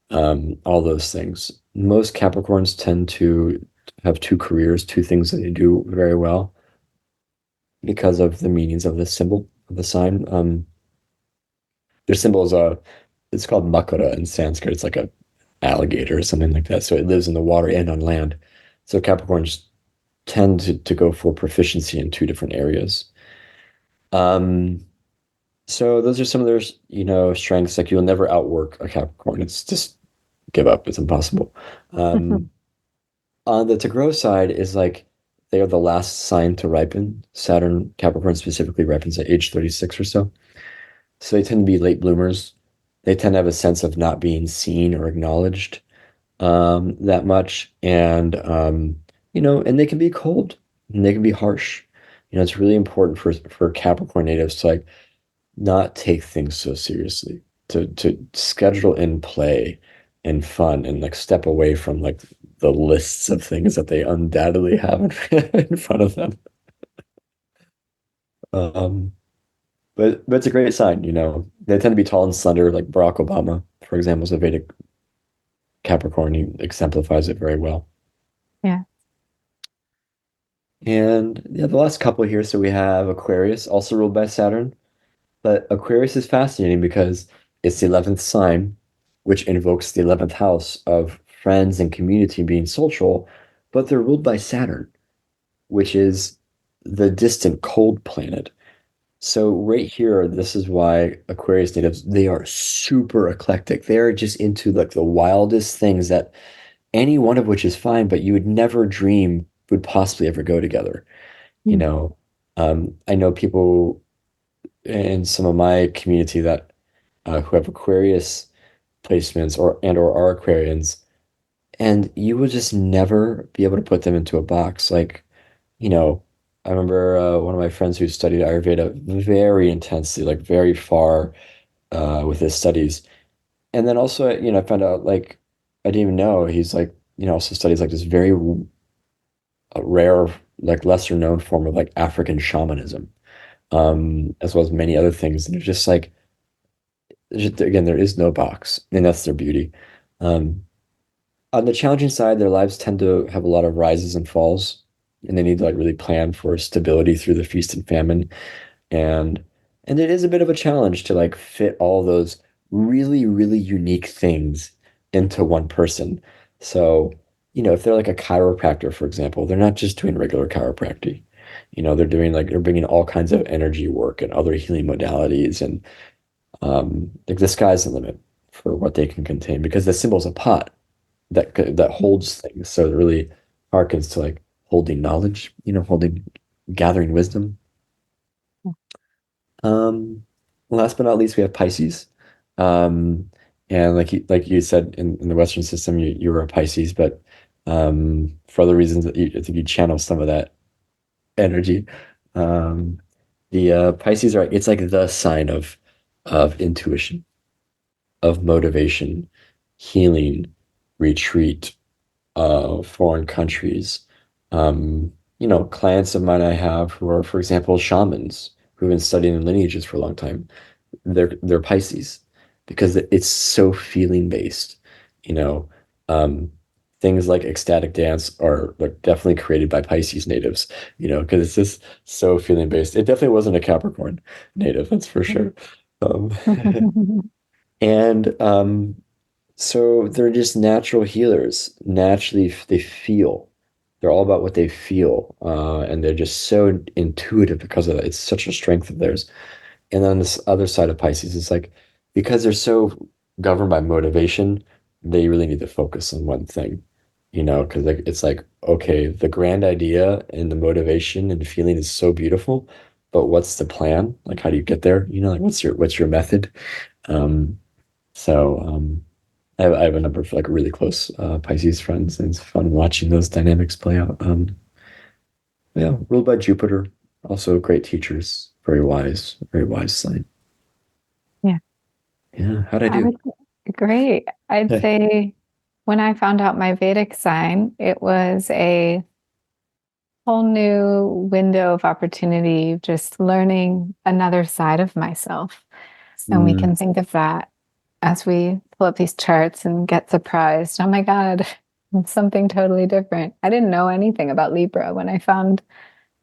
all those things. Most Capricorns tend to have two careers, two things that they do very well because of the meanings of the symbol of the sign. Their symbol is it's called Makara in Sanskrit. It's like a alligator or something like that. So it lives in the water and on land. So Capricorns tend to go for proficiency in two different areas. Um, so those are some of their, strengths. Like you'll never outwork a Capricorn. It's just give up. It's impossible. Um, on the to grow side is like they are the last sign to ripen. Saturn, Capricorn specifically ripens at age 36 or so. So they tend to be late bloomers. They tend to have a sense of not being seen or acknowledged that much. And they can be cold and they can be harsh. It's really important for Capricorn natives to like not take things so seriously, to schedule in play and fun and like step away from like the lists of things that they undoubtedly have in front of them. Um, but it's a great sign. They tend to be tall and slender, like Barack Obama, for example, is a Vedic Capricorn. He exemplifies it very well. Yeah. And yeah, the last couple here, so we have Aquarius, also ruled by Saturn. But Aquarius is fascinating because it's the 11th sign, which invokes the 11th house of friends and community being social, but they're ruled by Saturn, which is the distant cold planet. So right here, this is why Aquarius natives, they are super eclectic. They're just into like the wildest things that any one of which is fine, but you would never dream would possibly ever go together. You Mm. know, I know people in some of my community that who have Aquarius placements or are Aquarians, and you will just never be able to put them into a box. Like, you know, I remember one of my friends who studied Ayurveda very intensely, like very far with his studies. And then also, I found out like I didn't even know he's like, also studies like this very rare, like lesser known form of like African shamanism, as well as many other things. And it's just like, again, there is no box, and that's their beauty. Um, on the challenging side, their lives tend to have a lot of rises and falls, and they need to like really plan for stability through the feast and famine. And and it is a bit of a challenge to like fit all those really, really unique things into one person. So, if they're like a chiropractor, for example, they're not just doing regular chiropractic. They're bringing all kinds of energy work and other healing modalities, and like the sky's the limit for what they can contain because the symbol's a pot that holds things. So it really harkens to like holding knowledge, gathering wisdom. Um, Last but not least, we have Pisces. Um, and like you said in the Western system, you were a Pisces, but for other reasons that I think you channel some of that energy. Um, the Pisces it's like the sign of intuition, of motivation, healing, retreat, foreign countries. Clients of mine I have who are, for example, shamans who've been studying lineages for a long time. They're Pisces because it's so feeling based. You know, um, things like ecstatic dance are like definitely created by Pisces natives, because it's just so feeling based. It definitely wasn't a Capricorn native, that's for sure. Um, and so they're just natural healers. Naturally, they feel. They're all about what they feel, and they're just so intuitive because of that. It's such a strength of theirs. And then this other side of Pisces is like because they're so governed by motivation, they really need to focus on one thing, because like it's like, okay, the grand idea and the motivation and feeling is so beautiful, but what's the plan? Like how do you get there? Like what's your method? Um, so I have a number of like really close Pisces friends, and it's fun watching those dynamics play out. Yeah, ruled by Jupiter, also great teachers, very wise sign. Yeah, Yeah, how'd I I do? would great. I'd say when I found out my Vedic sign, it was a whole new window of opportunity, just learning another side of myself. And we Mm, can think of that as we pull up these charts and get surprised. Oh my God, it's something totally different. I didn't know anything about Libra when I found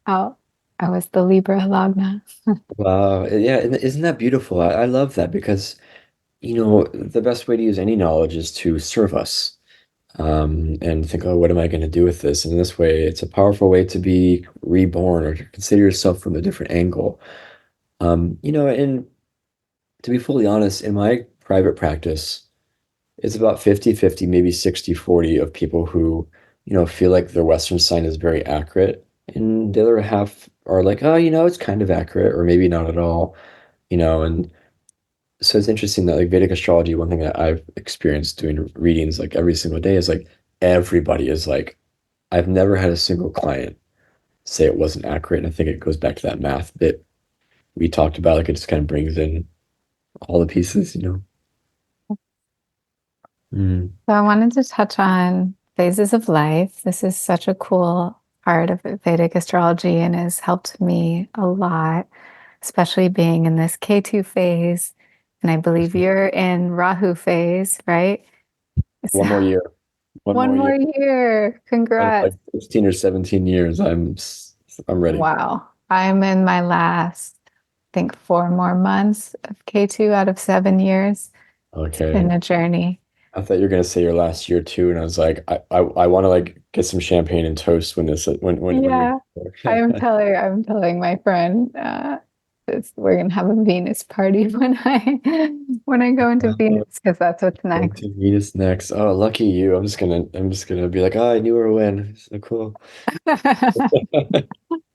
out I was the Libra Lagna. wow, yeah, and isn't that beautiful? I love that because the best way to use any knowledge is to serve us, and think, oh, what am I going to do with this? And in this way, it's a powerful way to be reborn or to consider yourself from a different angle. And to be fully honest, in my private practice, it's about 50-50, maybe 60-40 of people who, feel like their Western sign is very accurate. And the other half are like, oh, it's kind of accurate, or maybe not at all, and so it's interesting that like Vedic astrology, one thing that I've experienced doing readings like every single day is like everybody is like, I've never had a single client say it wasn't accurate. And I think it goes back to that math that we talked about. Like it just kind of brings in all the pieces. Mm. So I wanted to touch on phases of life. This is such a cool part of Vedic astrology and has helped me a lot, especially being in this K2 phase. And I believe you're in Rahu phase, right? So One more year. One one more year. more year. And it's like Congrats. 16 or 17 years. I'm ready. Wow. I'm in my last, I think, 4 more months of K2 out of 7 years. It's Okay. been a journey. I thought you were gonna say your last year too, and I was like, I want to like get some champagne and toast when this when you're Yeah, I'm telling my friend we're gonna have a Venus party when I go into Venus because that's what's Going next. to Venus next. Oh, lucky you. I'm just gonna be like, oh, I knew her when. So cool.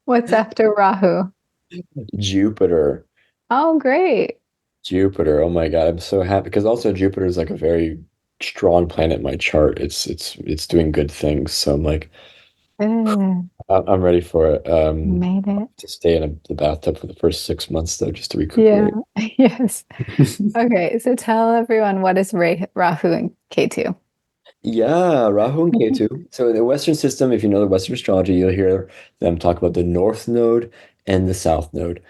What's after Rahu? Jupiter. Oh, great. Jupiter. Oh my God. I'm so happy because also Jupiter is like a very strong planet in my chart. It's doing good things. So I'm like, Good. I'm ready for it. Made it. To stay in the bathtub for the first 6 months though, just to Yeah. recuperate. Yes. Okay, so tell everyone what is Rahu and K2. Yeah, Rahu and Ketu. So in the Western system, if you know the Western astrology, you'll hear them talk about the North Node and the South Node.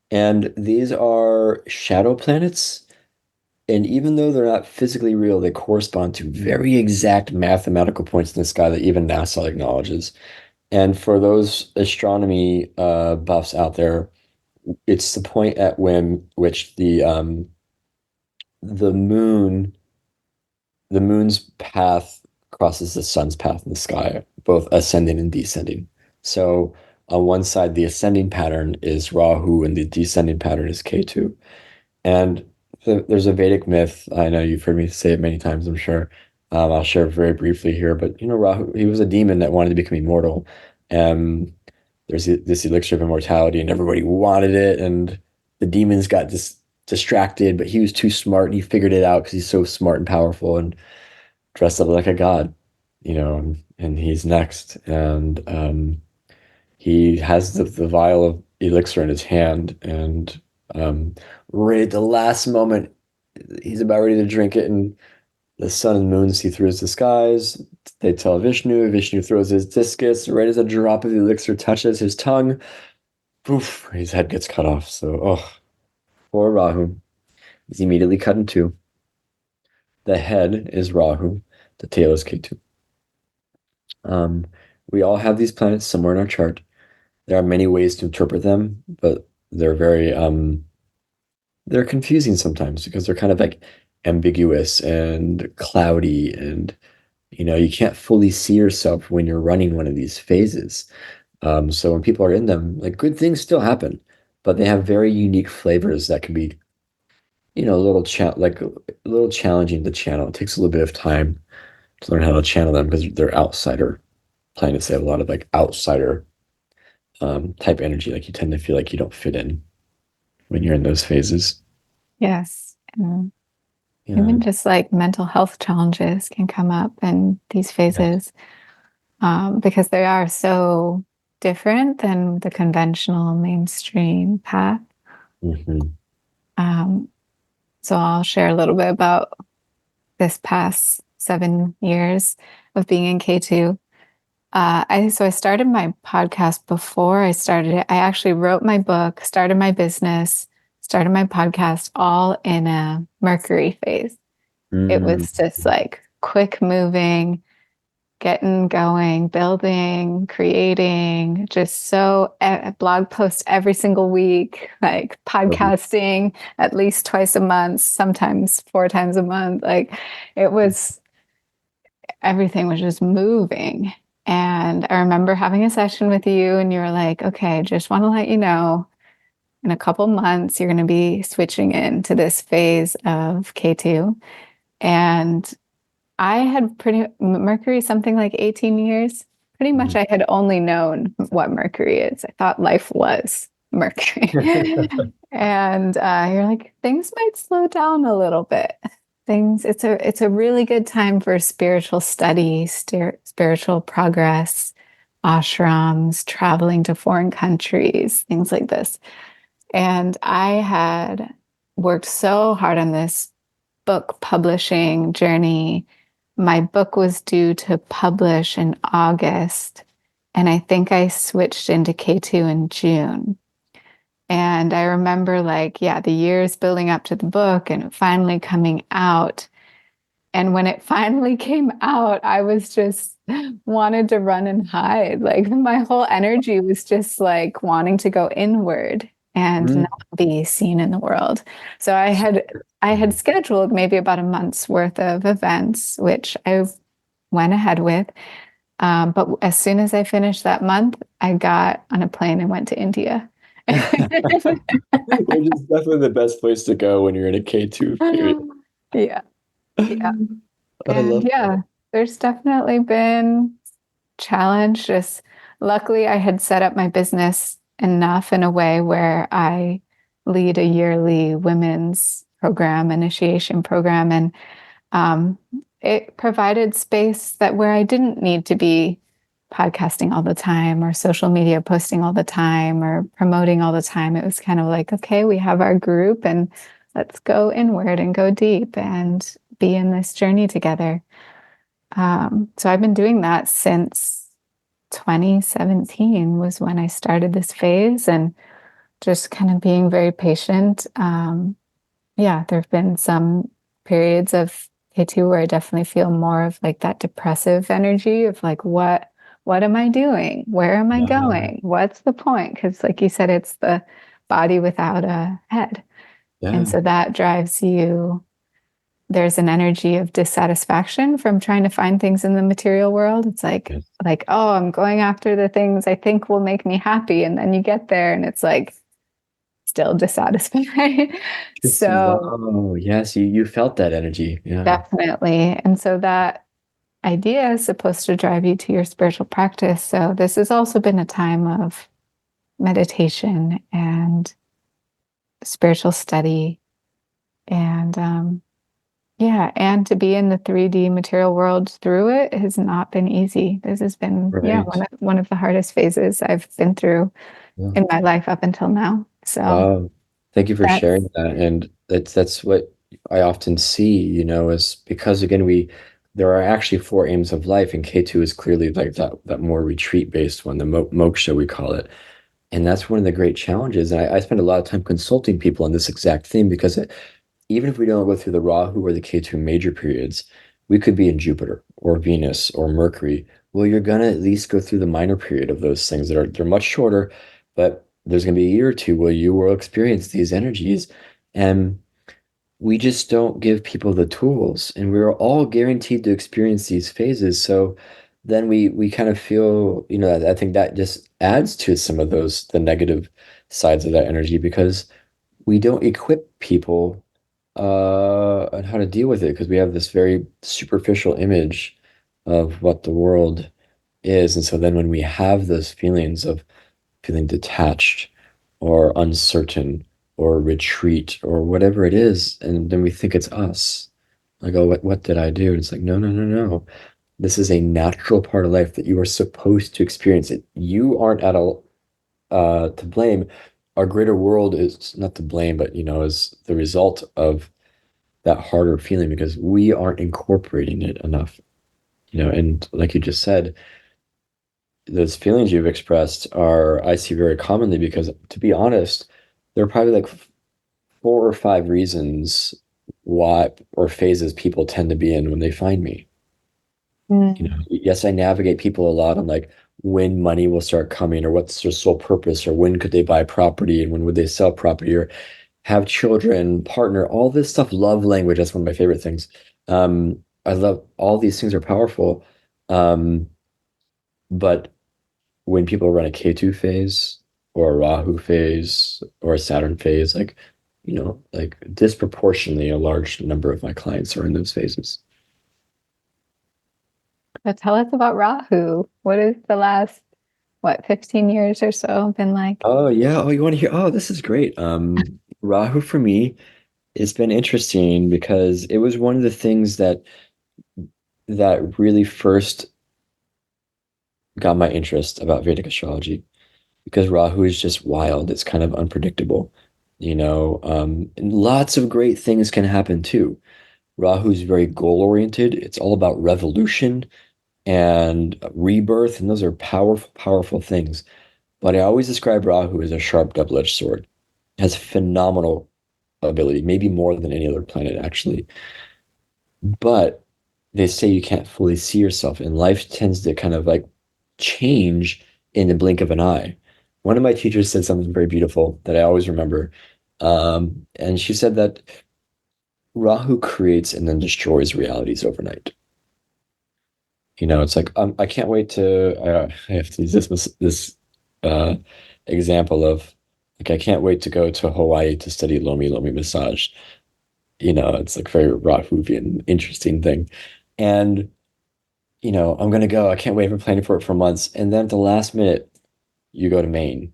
And these are shadow planets. And even though they're not physically real, they correspond to very exact mathematical points in the sky that even NASA acknowledges. And for those astronomy buffs out there, it's the point at which the moon the moon's path crosses the sun's path in the sky, both ascending and descending. So on one side, the ascending pattern is Rahu, and the descending pattern is Ketu. And there's a Vedic myth. I know you've heard me say it many times, I'm sure. I'll share very briefly here, but Rahu, he was a demon that wanted to become immortal. And there's this elixir of immortality, and everybody wanted it, and the demons got distracted, but he was too smart, and he figured it out because he's so smart and powerful, and dressed up like a god, and he's next. And he has the vial of elixir in his hand, and right at the last moment, he's about ready to drink it, and the sun and moon see through his disguise. They tell Vishnu. Vishnu throws his discus. Right as a drop of the elixir touches his tongue, poof, his head gets cut off. So, oh, poor Rahu. He's immediately cut in two. The head is Rahu, the tail is Ketu. Um, we all have these planets somewhere in our chart. There are many ways to interpret them, but they're confusing sometimes because they're kind of like ambiguous and cloudy, and you can't fully see yourself when you're running one of these phases. So when people are in them, like good things still happen, but they have very unique flavors that can be, a little challenging to channel. It takes a little bit of time to learn how to channel them because they're outsider planets. They have a lot of like outsider type energy. Like you tend to feel like you don't fit in when you're in those phases. Yes. And Yeah. even just like mental health challenges can come up in these Yes. phases, because they are so different than the conventional mainstream path. Hmm. Um, so I'll share a little bit about this past 7 years of being in K2. I started my podcast before I started it. I actually wrote my book, started my business, started my podcast all in a Mercury phase. It Mm. was just like quick moving, getting going, building, creating, just so blog post every single week, like podcasting at least twice a month, sometimes 4 times a month. Like it was, everything was just moving. And I remember having a session with you, and you were like, okay, just want to let you know in a couple months, you're going to be switching into this phase of K2. And I had pretty Mercury something like 18 years. Pretty much Mhm. I had only known what Mercury is. I thought life was Mercury. And you're like, things might slow down a little bit. Things, it's a really good time for spiritual study, spiritual progress, ashrams, traveling to foreign countries, things like this. And I had worked so hard on this book publishing journey. My book was due to publish in August, and I think I switched into K2 in June. And I remember, like, yeah, the years building up to the book and finally coming out. And when it finally came out, I was just wanted to run and hide. Like my whole energy was just like wanting to go inward and Mm. not be seen in the world. So I had scheduled maybe about a month's worth of events, which I went ahead with. But as soon as I finished that month, I got on a plane and went to India. Which is definitely the best place to go when you're in a K2 period. Yeah, yeah. I And love that. yeah, there's definitely been challenge. Just luckily, I had set up my business enough in a way where I lead a yearly women's program, initiation program, and um, it provided space that where I didn't need to be podcasting all the time or social media posting all the time or promoting all the time. It was kind of like, okay, we have our group and let's go inward and go deep and be in this journey together. So I've been doing that since 2017 was when I started this phase and just kind of being very patient. Yeah, there have been some periods of K2 where I definitely feel more of like that depressive energy of like, what am I doing? Where am I Yeah. going? What's the point? Because like you said, it's the body without a head. And Yeah. so that drives you. There's an energy of dissatisfaction from trying to find things in the material world. It's Yes. like, oh, I'm going after the things I think will make me happy. And then you get there and it's like still dissatisfied. Interesting. So Wow. Yes, you felt that energy. Yeah. definitely. And so that idea is supposed to drive you to your spiritual practice. So this has also been a time of meditation and spiritual study and yeah, and to be in the 3D material world through it has not been easy. This has been, yeah, Right. one of the hardest phases I've been through Yeah. in my life up until now. So Wow. Thank you for that's sharing that. And that's what I often see, is because again, there are actually four aims of life, and K2 is clearly like that more retreat-based one, the moksha we call it. And that's one of the great challenges. And I spend a lot of time consulting people on this exact theme because even if we don't go through the Rahu or the K2 major periods, we could be in Jupiter or Venus or Mercury well, you're gonna at least go through the minor period of those things that are they're much shorter, but there's gonna be a year or two where you will experience these energies. And we just don't give people the tools, and we're all guaranteed to experience these phases. So then we kind of feel, I think that just adds to some of those the negative sides of that energy because we don't equip people on how to deal with it because we have this very superficial image of what the world is. And so then when we have those feelings of feeling detached or uncertain or retreat or whatever it is, and then we think it's us. Like, oh, what did I do? And it's like, no, no, no, no. This is a natural part of life that you are supposed to experience it. You aren't at all to blame. Our greater world is not to blame, but is the result of that harder feeling because we aren't incorporating it enough. And like you just said, those feelings you've expressed are I see very commonly because to be honest, there are probably like four or five reasons why or phases people tend to be in when they find me. Mm. Yes, I navigate people a lot on like when money will start coming or what's their sole purpose or when could they buy property and when would they sell property or have children, partner, all this stuff, love language. That's one of my favorite things. I love all these things are powerful. Um, but when people run a K2 phase or a Rahu phase or a Saturn phase, like disproportionately a large number of my clients are in those phases. So tell us about Rahu. What is the last, 15 years or so been like? Oh yeah. Oh, you want to hear? Oh, this is great. Rahu for me, it's been interesting because it was one of the things that really first got my interest about Vedic astrology because Rahu is just wild. It's kind of unpredictable, and lots of great things can happen too. Rahu's very goal oriented. It's all about revolution and rebirth, and those are powerful, powerful things. But I always describe Rahu as a sharp double-edged sword. It has phenomenal ability, maybe more than any other planet, actually. But they say you can't fully see yourself, and life tends to kind of like change in the blink of an eye. One of my teachers said something very beautiful that I always remember. And she said that Rahu creates and then destroys realities overnight. It's like I can't wait to. I have to use this uh, example of like I can't wait to go to Hawaii to study Lomi Lomi massage. It's like very Rahuvian, interesting thing, and I'm gonna go. I can't wait. I've been planning for it for months, and then at the last minute, you go to Maine.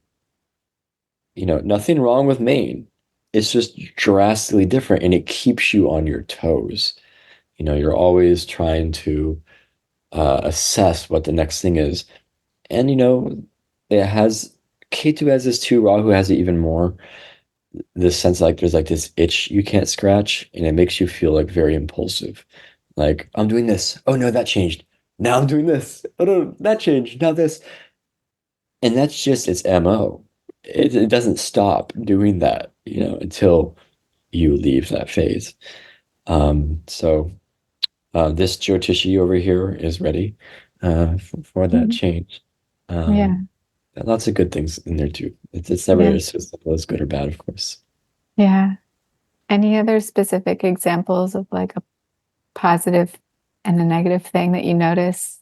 Nothing wrong with Maine. It's just drastically different, and it keeps you on your toes. You're always trying to assess what the next thing is. And it has K2 has this too, Rahu has it even more. This sense like there's like this itch you can't scratch, and it makes you feel like very impulsive. Like, I'm doing this. Oh no, that changed. Now I'm doing this. Oh no, that changed. Now this. And that's just its MO. It doesn't stop doing that, until you leave that phase. So this Jyotishi over here is ready for that Mhm. change. Yeah. Um, Lots of good things in there too. It's never Yeah. as simple as good or bad, of course. Yeah. Any other specific examples of like a positive and a negative thing that you notice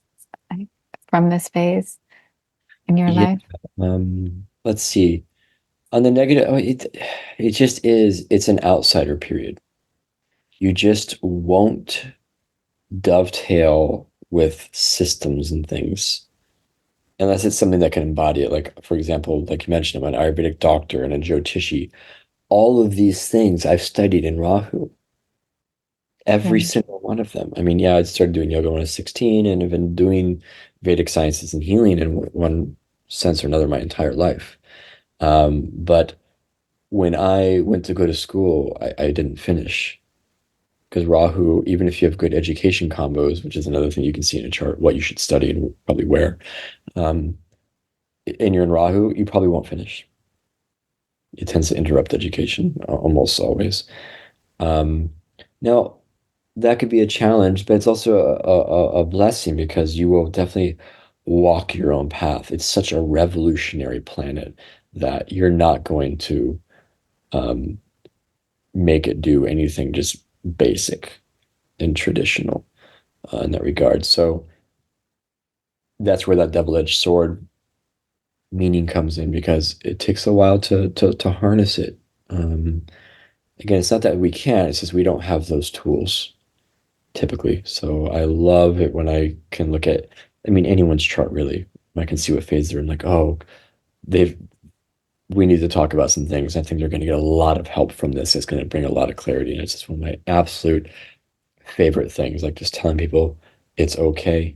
like, from this phase in your Yeah. life? Let's see. On the negative, it just is. It's an outsider period. You just won't dovetail with systems and things unless it's something that can embody it. Like, for example, like you mentioned, I'm an Ayurvedic doctor and a Jyotishi. All of these things I've studied in Rahu, every Yeah. single one of them. I mean, yeah, I started doing yoga when I was 16 and have been doing Vedic sciences and healing in one sense or another my entire life. But when I went to go to school, I didn't finish because Rahu, even if you have good education combos, which is another thing you can see in a chart, what you should study and probably where, um, and you're in Rahu, you probably won't finish. It tends to interrupt education almost always. Um, Now, that could be a challenge, but it's also a blessing because you will definitely walk your own path. It's such a revolutionary planet that you're not going to um, make it do anything just basic and traditional in that regard. So that's where that double-edged sword meaning comes in because it takes a while to harness it. Um, Again, it's not that we can't, it's just we don't have those tools typically. So I love it when I can look at, I mean, anyone's chart really. I can see what phase they're in, like, oh, they've, we need to talk about some things. I think they're going to get a lot of help from this. It's going to bring a lot of clarity. And it's just one of my absolute favorite things, like just telling people it's okay.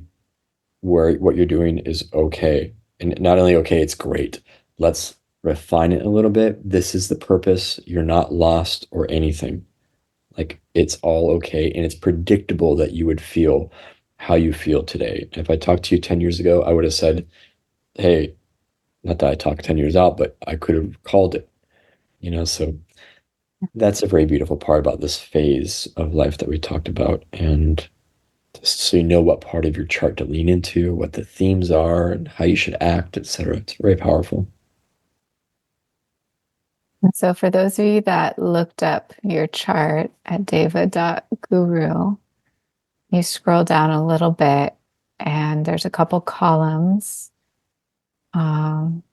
Where what you're doing is okay. And not only okay, it's great. Let's refine it a little bit. This is the purpose. You're not lost or anything. Like it's all okay. And it's predictable that you would feel how you feel today. If I talked to you 10 years ago, I would have said, hey, not that I talked 10 years out, but I could have called it, so that's a very beautiful part about this phase of life that we talked about. And just so you know what part of your chart to lean into, what the themes are, and how you should act, etc. It's very powerful. And so, for those of you that looked up your chart at deva.guru, you scroll down a little bit, and there's a couple columns. Um,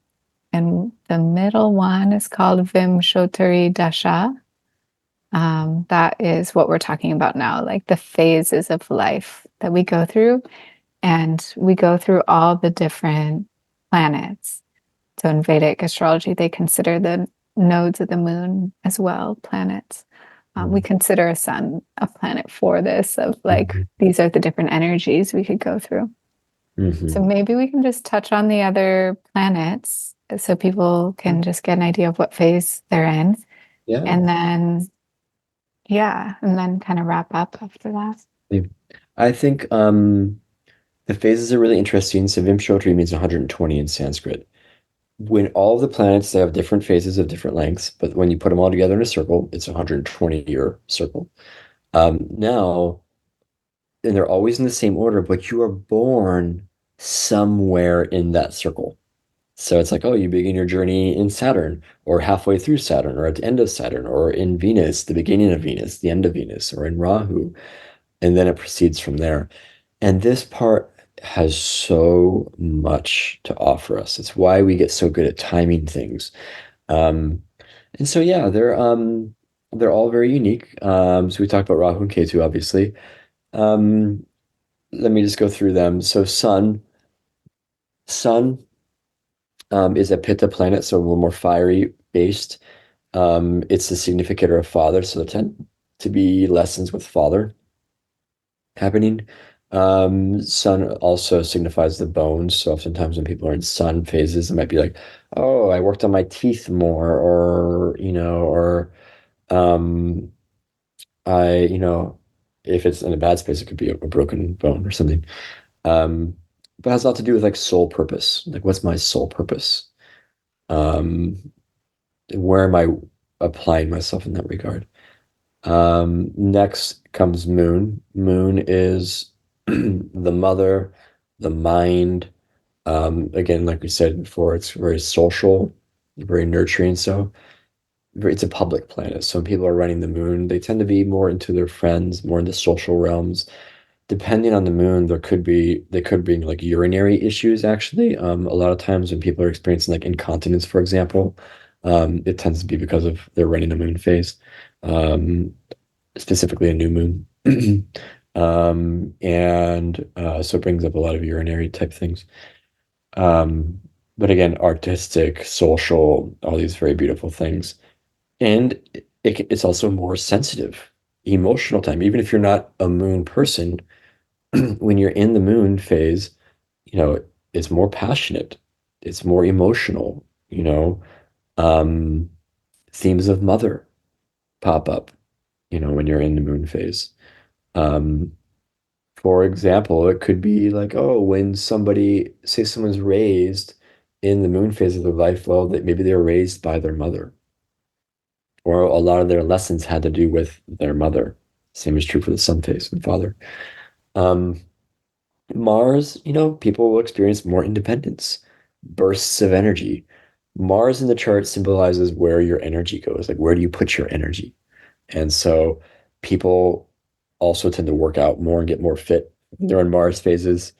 and the middle one is called Vimshotari Dasha. That is what we're talking about now, like the phases of life that we go through. And we go through all the different planets. So in Vedic astrology, they consider the nodes of the moon as well planets. We consider a sun a planet for this, of like, Mm-hmm. these are the different energies we could go through. So Mm-hmm. maybe we can just touch on the other planets so people can just get an idea of what phase they're in. Yeah. And then, yeah, and then kind of wrap up after that. I think the phases are really interesting. So Vimshotri means 120 in Sanskrit. When all the planets, they have different phases of different lengths, but when you put them all together in a circle, it's a 120-year circle. Now, and they're always in the same order, but you are born somewhere in that circle. So it's like, oh, you begin your journey in Saturn, or halfway through Saturn, or at the end of Saturn, or in Venus, the beginning of Venus, the end of Venus, or in Rahu, and then it proceeds from there. And this part has so much to offer us. It's why we get so good at timing things. Um, and so yeah, they're all very unique. So we talked about Rahu and Ketu, obviously. Um, Let me just go through them. So Sun is a Pitta planet, so a little more fiery based. It's the significator of father, so there tend to be lessons with father happening. Sun also signifies the bones, so oftentimes when people are in sun phases, it might be like, oh, I worked on my teeth more, or um, if it's in a bad space, it could be a broken bone or something. Um, but it has a lot to do with like soul purpose. Like, what's my soul purpose? Um, where am I applying myself in that regard? Next comes Moon. Moon is the mother, the mind. Again, like we said before, it's very social, very nurturing. So it's a public planet. So when people are running the moon, they tend to be more into their friends, more into social realms. Depending on the moon, they could bring like urinary issues actually. A lot of times when people are experiencing like incontinence, for example, it tends to be because of their running the moon phase, specifically a new moon. And so it brings up a lot of urinary type things. Um, but again, artistic, social, all these very beautiful things. And it's also more sensitive, emotional time. Even if you're not a moon person, when you're in the moon phase, it's more passionate, it's more emotional, um, themes of mother pop up, when you're in the moon phase. Um, for example, it could be like, oh, when someone's raised in the moon phase of their life, well, that maybe they were raised by their mother, or a lot of their lessons had to do with their mother. Same is true for the sun phase and father. Um, Mars, people will experience more independence, bursts of energy. Mars in the chart symbolizes where your energy goes, like where do you put your energy? And so people also tend to work out more and get more fit when they're in Mars phases.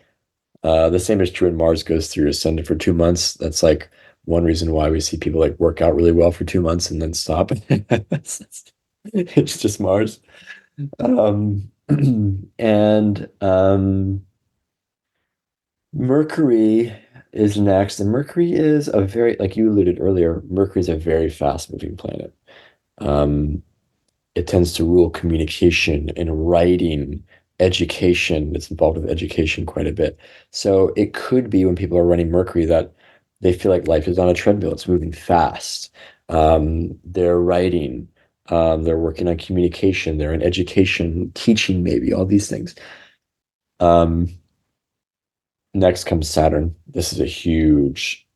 The same is true when Mars goes through ascendant for 2 months. That's like one reason why we see people like work out really well for 2 months and then stop. It's just Mars. Um, and Mercury is next, and Mercury is a very, like you alluded earlier, Mercury is a very fast-moving planet. Um, it tends to rule communication and writing, education. It's involved with education quite a bit. So it could be when people are running Mercury that they feel like life is on a treadmill. It's moving fast. They're writing. They're working on communication. They're in education, teaching, maybe all these things. Um, Next comes Saturn. This is a huge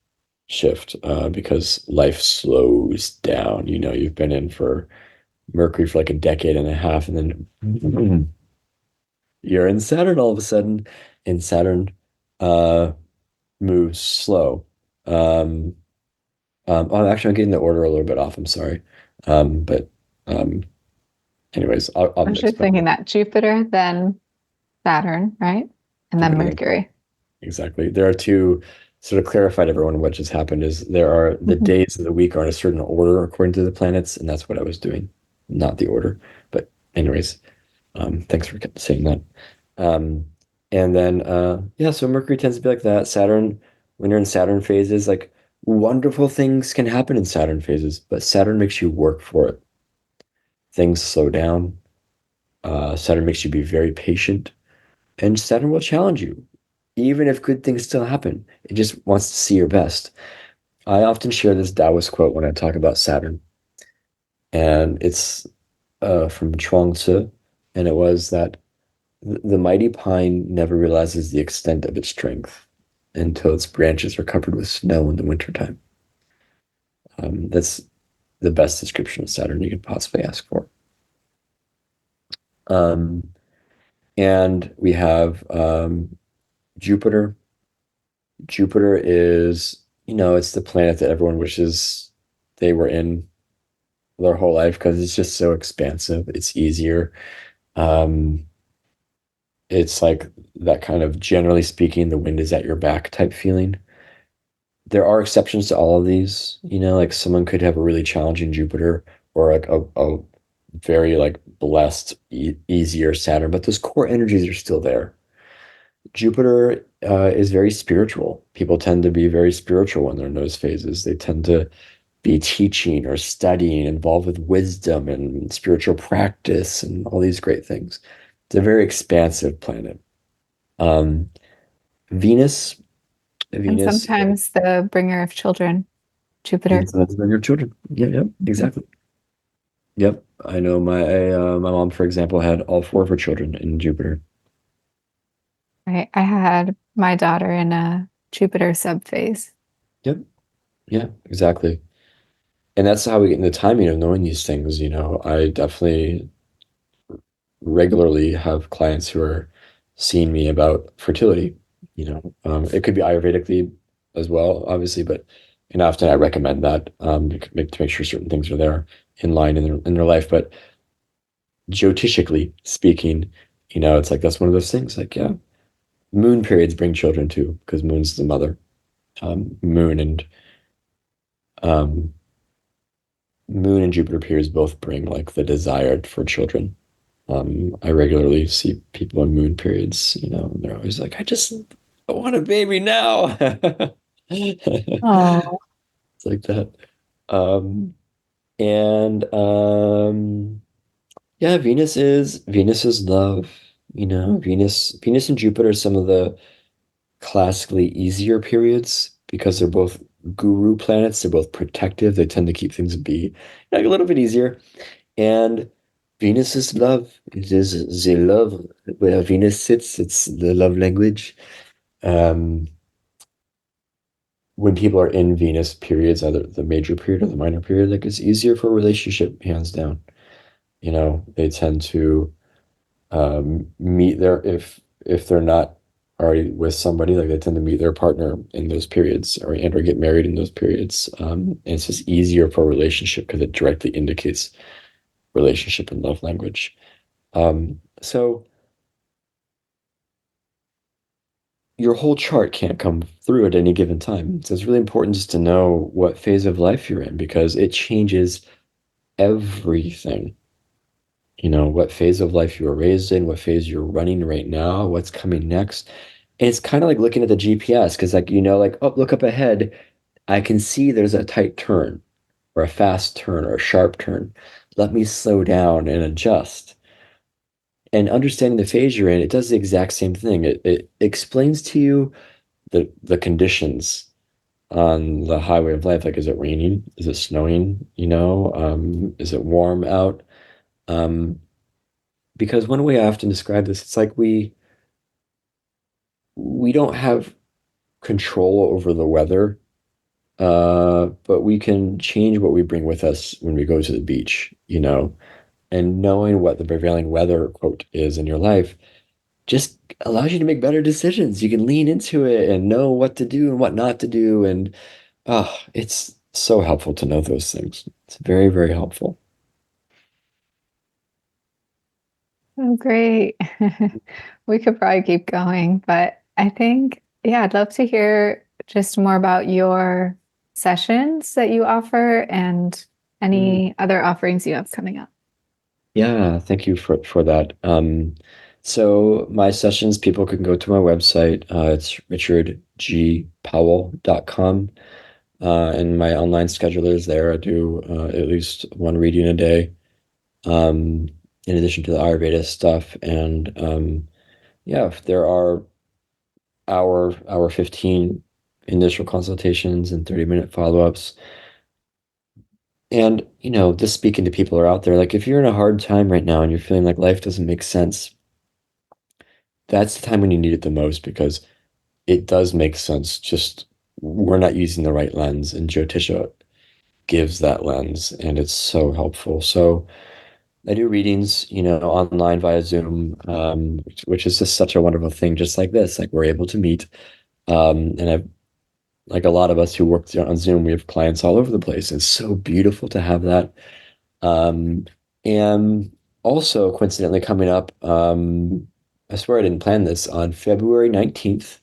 shift because life slows down. You've been in for Mercury for like a decade and a half, and then you're in Saturn all of a sudden, and Saturn uh, moves slow. Um, actually, I'm getting the order a little bit off. I'm sorry, but um, anyways, I'll I was just explain thinking that Jupiter, then Saturn, right? And then Jupiter. Then Mercury. exactly. There are two, sort of clarified everyone what just happened is there are the Mhm. days of the week are in a certain order according to the planets, and that's what I was doing, not the order. But anyways, thanks for saying that. Um, and then yeah, so Mercury tends to be like that. Saturn, when you're in Saturn phases, like wonderful things can happen in Saturn phases, but Saturn makes you work for it. Things slow down. Saturn makes you be very patient, and Saturn will challenge you, even if good things still happen. It just wants to see your best. I often share this Taoist quote when I talk about Saturn, and it's from Chuang Tzu, and it was that the mighty pine never realizes the extent of its strength until its branches are covered with snow in the wintertime. That's the best description of Saturn you could possibly ask for. Um, and we have Jupiter. Jupiter is, it's the planet that everyone wishes they were in their whole life because it's just so expansive. It's easier. Um, it's like that kind of, generally speaking, the wind is at your back type feeling. There are exceptions to all of these. Like someone could have a really challenging Jupiter or like a very like blessed, easier Saturn, but those core energies are still there. Jupiter is very spiritual. People tend to be very spiritual when they're in those phases. They tend to be teaching or studying, involved with wisdom and spiritual practice and all these great things. It's a very expansive planet. Um, Venus, And Venus, sometimes the bringer of children, Jupiter. and sometimes bring your children. Yeah, yeah, Mhm. exactly. Yep. I know my mom, for example, had all four of her children in Jupiter. Right. I had my daughter in a Jupiter subphase. Yep. Yeah, exactly. And that's how we get in the timing of knowing these things. I definitely regularly have clients who are seeing me about fertility. It could be Ayurvedically as well, obviously, but and often I recommend that to make sure certain things are there in line in their life. But Jyotishically speaking, it's like that's one of those things. Like, yeah, moon periods bring children too, because moon's the mother. Moon and um, Moon and Jupiter periods both bring like the desire for children. I regularly see people in moon periods, and they're always like, I want a baby now. Oh, It's like that. Um, and yeah, Venus is love. Venus and Jupiter are some of the classically easier periods because they're both guru planets. They're both protective. They tend to keep things be like a little bit easier. And Venus is love. It is the love where Venus sits. It's the love language. Um, when people are in Venus periods, either the major period or the minor period, like it's easier for a relationship, hands down. They tend to. meet their if they're not already with somebody, like they tend to meet their partner in those periods or get married in those periods. And it's just easier for a relationship because it directly indicates relationship and love language. So your whole chart can't come through at any given time. So it's really important just to know what phase of life you're in because it changes everything. You know, what phase of life you were raised in, what phase you're running right now, what's coming next. And it's kind of like looking at the GPS because, like, like, oh, look up ahead. I can see there's a tight turn or a fast turn or a sharp turn. Let me slow down and adjust. And understanding the phase you're in, it does the exact same thing. It explains to you the conditions on the highway of life. Like, is it raining? Is it snowing? Is it warm out? Um, because one way I often describe this, it's like we don't have control over the weather, but we can change what we bring with us when we go to the beach. And knowing what the prevailing weather quote is in your life just allows you to make better decisions. You can lean into it and know what to do and what not to do. And it's so helpful to know those things. It's very, very helpful. Oh, great. We could probably keep going, but I think, yeah, I'd love to hear just more about your sessions that you offer and Mm. any other offerings you have coming up. Yeah, thank you for that. So my sessions, people can go to my website. It's richardgpowell.com. And my online scheduler is there. I do at least one reading a day, um, in addition to the Ayurveda stuff. And yeah, if there are hour 15 initial consultations and 30-minute follow-ups. And, just speaking to people who are out there, like if you're in a hard time right now and you're feeling like life doesn't make sense, that's the time when you need it the most because it does make sense. Just we're not using the right lens, and Jyotisha gives that lens, and it's so helpful. So I do readings, online via Zoom, which is just such a wonderful thing. Just like this, like we're able to meet, and I've like a lot of us who work on Zoom, we have clients all over the place. It's so beautiful to have that. Um, and also coincidentally coming up, I swear I didn't plan this, on February 19th,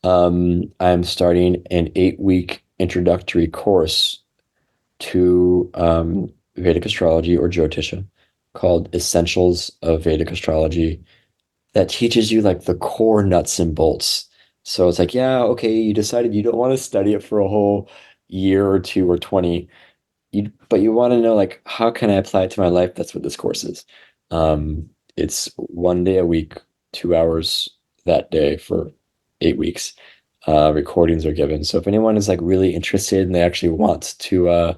I'm starting an 8-week introductory course to Vedic astrology or Jyotisha called Essentials of Vedic Astrology that teaches you like the core nuts and bolts. So it's like, yeah, okay, you decided you don't want to study it for a whole year or two or 20, but you want to know like how can I apply it to my life? That's what this course is. It's one day a week, 2 hours that day for 8 weeks. Recordings are given. So if anyone is like really interested and they actually want to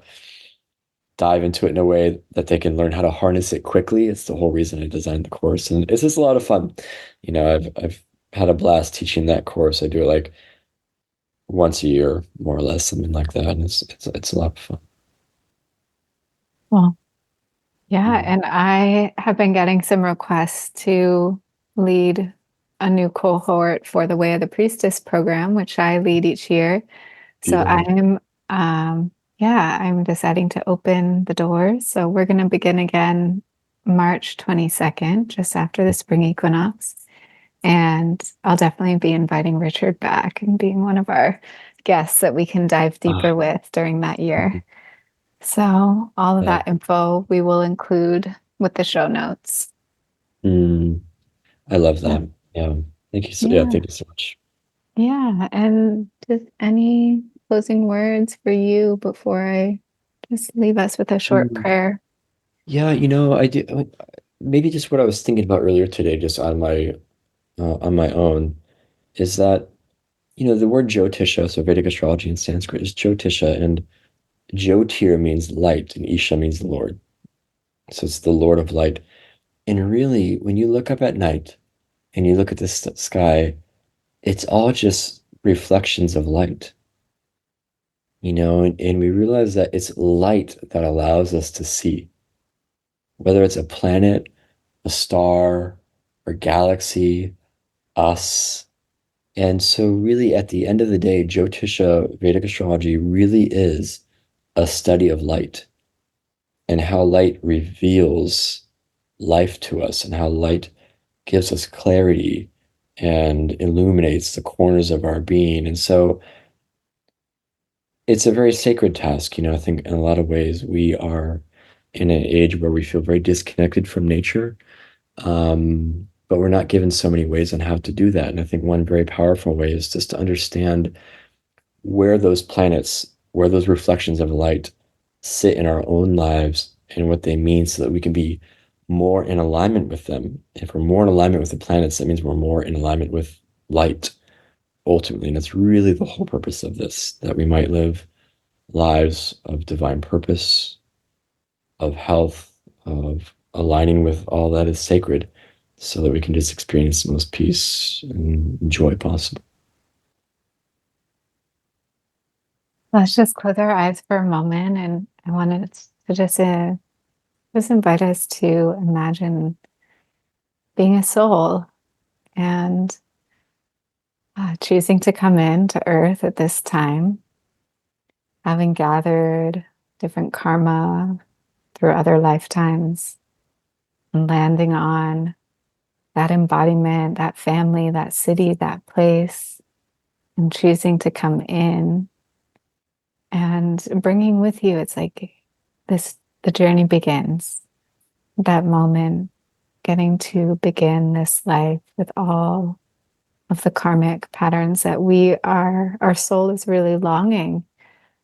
dive into it in a way that they can learn how to harness it quickly. It's the whole reason I designed the course, and it's just a lot of fun. I've had a blast teaching that course. I do it like once a year, more or less, something like that, and it's a lot of fun. Well, yeah, Mm. and I have been getting some requests to lead a new cohort for the Way of the Priestess program, which I lead each year. So Beautiful. I'm deciding to open the doors. So we're going to begin again March 22nd, just after the spring equinox. And I'll definitely be inviting Richard back and being one of our guests that we can dive deeper Ah, with during that year. So all of yeah. that info we will include with the show notes. Mm, I love Yeah. that. Yeah. Thank you so, yeah, Yeah. thank you so much. Yeah. And just any closing words for you before I just leave us with a short Mm, prayer. yeah, I do. Maybe just what I was thinking about earlier today, just on my own, is that the word Jyotisha, so Vedic astrology in Sanskrit is Jyotisha, and Jyotir means light, and Isha means Lord. So it's the Lord of light. And really, when you look up at night and you look at the sky, it's all just reflections of light, and we realize that it's light that allows us to see, whether it's a planet, a star, our galaxy, us. And so really at the end of the day, Jyotisha Vedic astrology really is a study of light and how light reveals life to us and how light gives us clarity and illuminates the corners of our being. And so it's a very sacred task. I think in a lot of ways we are in an age where we feel very disconnected from nature. But we're not given so many ways on how to do that. And I think one very powerful way is just to understand where those planets, where those reflections of light sit in our own lives and what they mean so that we can be more in alignment with them. If we're more in alignment with the planets, that means we're more in alignment with light ultimately. And that's really the whole purpose of this, that we might live lives of divine purpose, of health, of aligning with all that is sacred, so that we can just experience the most peace and joy possible. Let's just close our eyes for a moment, and I wanted to just invite us to imagine being a soul and choosing to come into Earth at this time, having gathered different karma through other lifetimes, and landing on that embodiment, that family, that city, that place, and choosing to come in and bringing with you, it's like the journey begins. That moment, getting to begin this life with all of the karmic patterns that our soul is really longing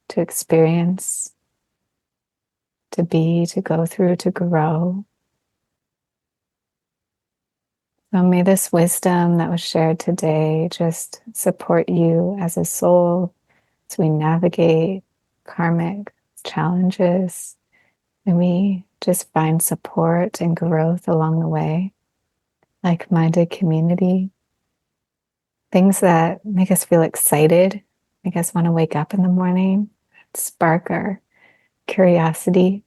to experience, to be, to go through, to grow. So may this wisdom that was shared today just support you as a soul as we navigate karmic challenges. May we just find support and growth along the way, like-minded community, things that make us feel excited, make us want to wake up in the morning, spark our curiosity.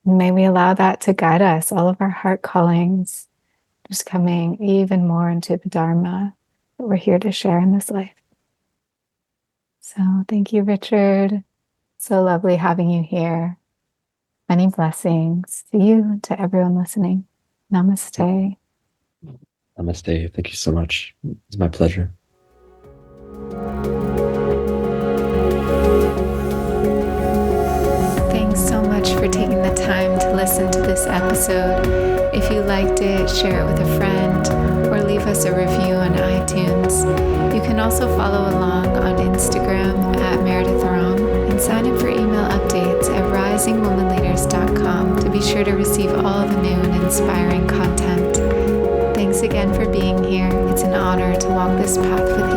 And may we allow that to guide us, all of our heart callings, just coming even more into the Dharma that we're here to share in this life. So thank you, Richard. So lovely having you here. Many blessings to you and to everyone listening. Namaste. Namaste. Thank you so much. It's my pleasure. Thanks so much for taking the time to listen to this episode. If you liked it, share it with a friend or leave us a review on iTunes. You can also follow along on Instagram at Meredith Ram and sign up for email updates at risingwomanleaders.com to be sure to receive all the new and inspiring content. Thanks again for being here. It's an honor to walk this path with you.